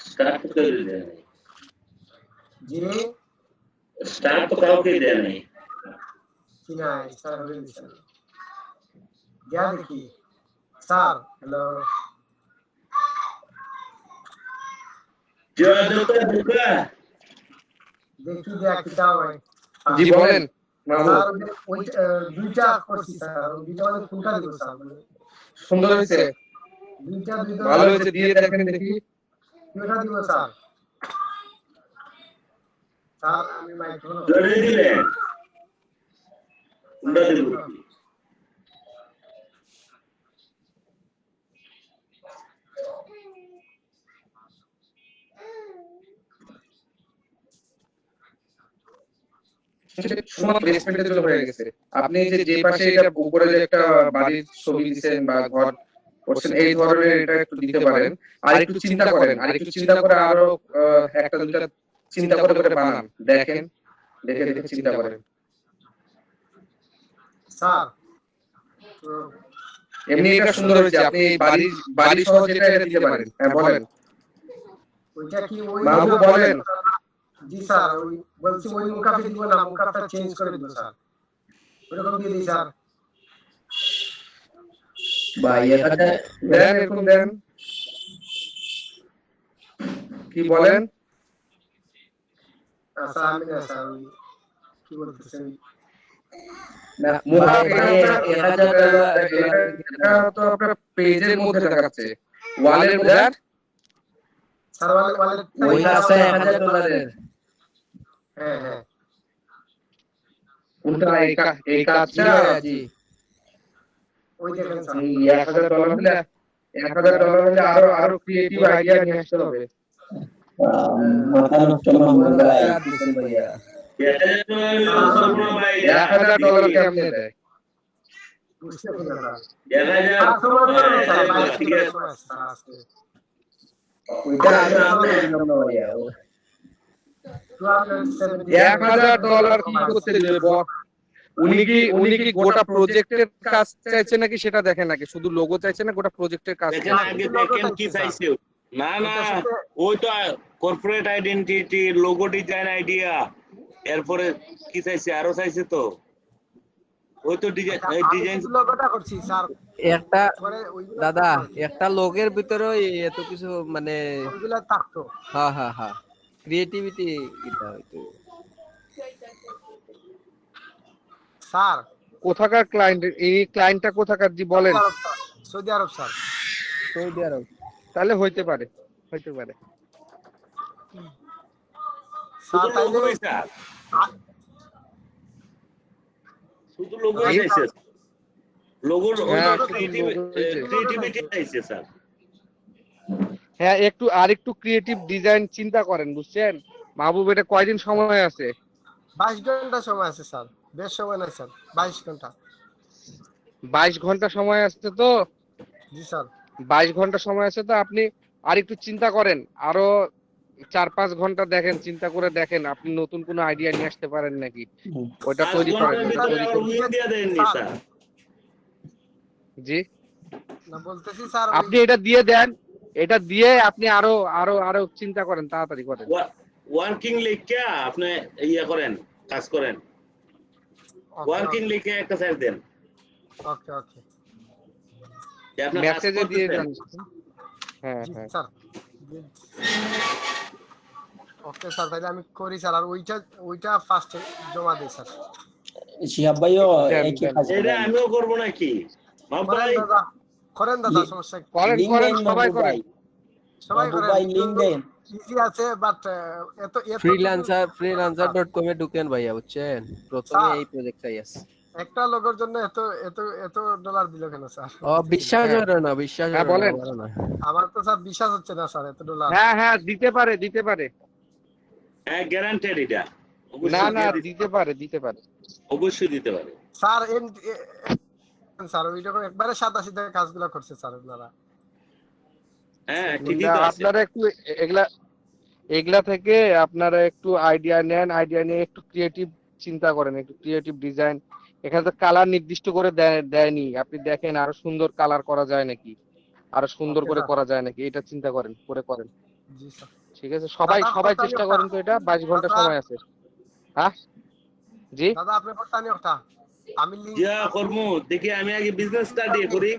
স্টার্ট তো করে দেয় নাই। জি স্টার্ট তো কাউকে দেয় নাই। কি নাই স্যার, হয়ে দিছে। যা দেখি স্যার। হ্যালো জয় দোকা দোকা। দেখি দেখ কিটা হয়। জি বলেন মাহবুব। স্যার ওই দুইটা করছি স্যার। ওই দুইটা মানে কোনটা দিব স্যার? সুন্দর হয়েছে, দুইটা ভালো হয়েছে, দিয়ে দেখেন দেখি। কোনটা দিব স্যার? স্যার আমি মাইক্রোফোন ধরে দিলেন। কোনটা দেব? শুধুমাত্র বেসমেন্টের জন্য হয়ে গেছে। আপনি যে পাশে এটা উপরে যে একটা বাড়ির ছবি দিচ্ছেন বা ঘর করছেন এই ধরনের এটা একটু দিতে পারেন। আর একটু চিন্তা করেন, আর একটু চিন্তা করে আরো একটা দুইটা চিন্তা করে করে বানান, দেখেন, দেখে দেখে চিন্তা করেন। স্যার এমনি এটা সুন্দর হয়েছে, আপনি বাড়ি সহ যেটা এটা দিতে পারেন। হ্যাঁ বলেন ওইটা কি ওই মাহবুব বলেন। জি স্যার, ওই বলছি ওই মুকাফে দিব না, মুকাফটা চেঞ্জ করে দিব স্যার, ওরকম দিয়ে দিই স্যার। ভাই এখানে দেন, এরকম দেন। কি বলেন? আচ্ছা আমি না স্যার, ওই কি বলতেছেন না এটা তো আপনার পেজের মধ্যে দেখাচ্ছে, ওয়ালের মধ্যে স্যার ওয়ালেট ওইটা আছে $1000 হ্যাঁ হ্যাঁ কোনটা এই কাজটা? জি ওই দেখেন স্যার $1000 হলে $1000 হলে আরো ক্রিয়েটিভ আইডিয়া নিয়ে আসতে হবে। মাথা নষ্ট মাহমুদ ভাই ভাইয়া $1000 কেমনে দেয়? বুঝতে পারলাম না। ওইটা আমি দিলাম না ভাইয়া। $1000 কি করতে দিবে? উনি কি গোটা প্রজেক্টের কাজ চাইছে নাকি সেটা দেখেন, নাকি শুধু লোগো চাইছে না গোটা প্রজেক্টের কাজ দেখেন আগে দেখেন কি চাইছে। না না ওই তো corporate identity, logo design idea, এরপরে কি চাইছে আরো চাইছে তো ওই তো ডিজাইন লোগোটা করছি স্যার। একটা দাদা একটা লোগের ভিতরে এত কিছু মানে ওইগুলা থাকতো। হ্যাঁ হ্যাঁ হ্যাঁ ক্রিয়েটিভিটি এটা হইতো। স্যার কোথাকার ক্লায়েন্ট? এই ক্লায়েন্টটা কোথাকার জি বলেন? সৌদি আরব স্যার। সৌদি আরব। তাহলে হইতে পারে, হইতে পারে। স্যার তাইলে শুধু লোগো চাইছে, লোগো ক্রিয়েটিভিটি চাইছে স্যার। হ্যাঁ একটু আরেকটু ক্রিয়েটিভ ডিজাইন চিন্তা করেন, বুঝছেন মাহবুব? এটা কয়দিন সময় আছে? 22 ঘন্টা সময় আছে স্যার, বেশ সময় নাই স্যার, 22 ঘন্টা। 22 ঘন্টা সময় আছে তো? জি স্যার 22 ঘন্টা সময় আছে তো, আপনি আরেকটু চিন্তা করেন, আরো 4-5 ঘন্টা দেখেন, চিন্তা করে দেখেন আপনি নতুন কোনো আইডিয়া নিয়ে আসতে পারেন নাকি, ওইটা তৈরি করেন। জি না বলতেছি স্যার, আপনি এটা দিয়ে দেন, এটা দিয়ে আপনি আরো আরো আরো চিন্তা করেন, তাড়াতাড়ি করেন। ওয়ার্কিং লিখে আপনি ইয়া করেন, কাজ করেন। ওয়ার্কিং লিখে একটা সাইজ দেন। ওকে ওকে মেসেজে দিয়ে দেন। হ্যাঁ হ্যাঁ স্যার ওকে স্যার, তাহলে আমি করি স্যার। আর ওইটা ফার্স্ট জমা দেই স্যার। শিহাব ভাইও একই কাজ এটা আমিও করব নাকি? করেন দাদা, সমস্যা করেন করেন সবাই করেন, সবাই করেন। ভাই লিংক দেন। ইজি আছে বাট এত freelancer.com এ ঢুকেন ভাইয়া, বুঝছেন? প্রথমে এই প্রজেক্ট চাই আছে। একটা লোগোর জন্য এত এত এত ডলার দিল কেন স্যার? বিশ্বাস হয় না, বিশ্বাস হয় বলেন। না। আমার তো স্যার বিশ্বাস হচ্ছে না স্যার, এত ডলার। হ্যাঁ হ্যাঁ দিতে পারে, দিতে পারে। হ্যাঁ গ্যারান্টেড এটা। না না দিতে পারে, দিতে পারে, অবশ্যই দিতে পারে স্যার। স্যার ওই রকম একবারে সাদা সিধা কাজগুলো করছে স্যার আপনারা। হ্যাঁ ঠিকই তো আছে। আপনারা একটু এগুলা থেকে আপনারা একটু আইডিয়া নেন, আইডিয়া নিয়ে একটু ক্রিয়েটিভ চিন্তা করেন, একটু ক্রিয়েটিভ ডিজাইন। এখানে তো কালার নির্দিষ্ট করে দেয়নি, আপনি দেখেন আরো সুন্দর কালার করা যায় নাকি, আরো সুন্দর করে করা যায় নাকি, এটা চিন্তা করেন, করে করেন। জি স্যার ঠিক আছে, সবাই সবাই চেষ্টা করেন তো, এটা 22 ঘন্টা সময় আছে। হ্যাঁ জি দাদা আপনি করতে নি ওটা, আমি লিংক যা করব দেখি। আমি আগে বিজনেস কার্ড দিয়ে করি,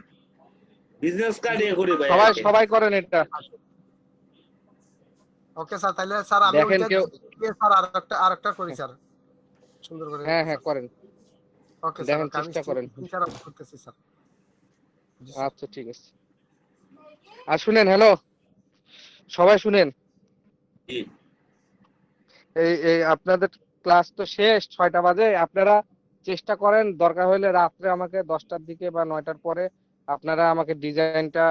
বিজনেস কার্ড দিয়ে করি ভাই। সবাই সবাই করেন এটা। ওকে স্যার, তাহলে স্যার আমি দেখেন ওইটা কেউ স্যার আরেকটা করি স্যার, সুন্দর করে। হ্যাঁ হ্যাঁ করেন, ওকে স্যার, দেখেন আমি চেষ্টা করেন। ইনশাআল্লাহ করতেছি স্যার। আচ্ছা ঠিক আছে। আর শুনেন, হ্যালো সবাই শুনেন, এই আপনাদের ক্লাস তো শেষ, 6টা বাজে। আপনারা চেষ্টা করেন দরকার হলে রাত্রে আমাকে 10টার দিকে বা 9টার পরে আপনারা আমাকে ডিজাইনটা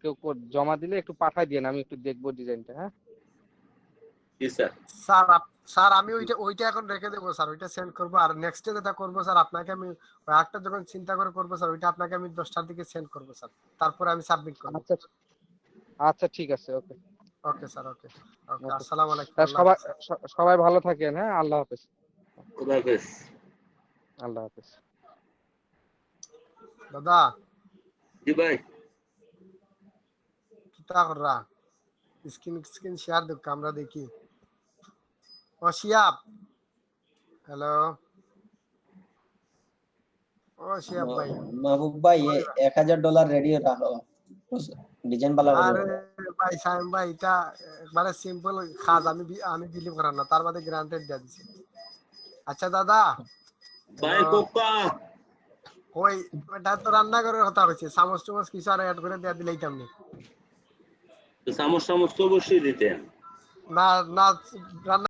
কেউ জমা দিলে একটু পাঠাই দিন, আমি একটু দেখবো ডিজাইনটা। হ্যাঁ জি স্যার। স্যার স্যার আমি ওইটা এখন রেখে দেবো স্যার, ওইটা সেন্ড করবো। আর নেক্সট ডে যেটা করবো স্যার, আপনাকে আমি ওই একটা যখন চিন্তা করে করবো স্যার, ওইটা আপনাকে আমি 10টার দিকে সেন্ড করবো স্যার, তারপরে আমি সাবমিট করবো। আচ্ছা আচ্ছা ঠিক আছে, ওকে ওকে স্যার, ওকে ওকে, আসসালামু আলাইকুম। সবাই সবাই ভালো থাকেন, হ্যাঁ, আল্লাহ হাফেজ। খুদা হাফেজ। আল্লাহ হাফেজ। দাদা। জি ভাই। কিতা কররা স্ক্রিন শেয়ার দেখ, আমরা দেখি। ও শিয়াব, হ্যালো। ও শিয়াব ভাই, মাহবুব ভাই $1000 রেডি রাখো, ডিজাইন বালা করে। আরে ভাই সাইম ভাই, এটা একবারে সিম্পল কাজ, আমি বিলিভ করার না, তার বাদে গ্রান্টেড দিয়ে দিছি। আচ্ছা দাদা ভাই কোকা ওই এটা তো রান্নাঘরের কথা হচ্ছে, চামচ টামচ কিছু আর অ্যাড করে দিয়ে দিলেই তেমনি। চামচ তো অবশ্যই দিতেন। না না রান্না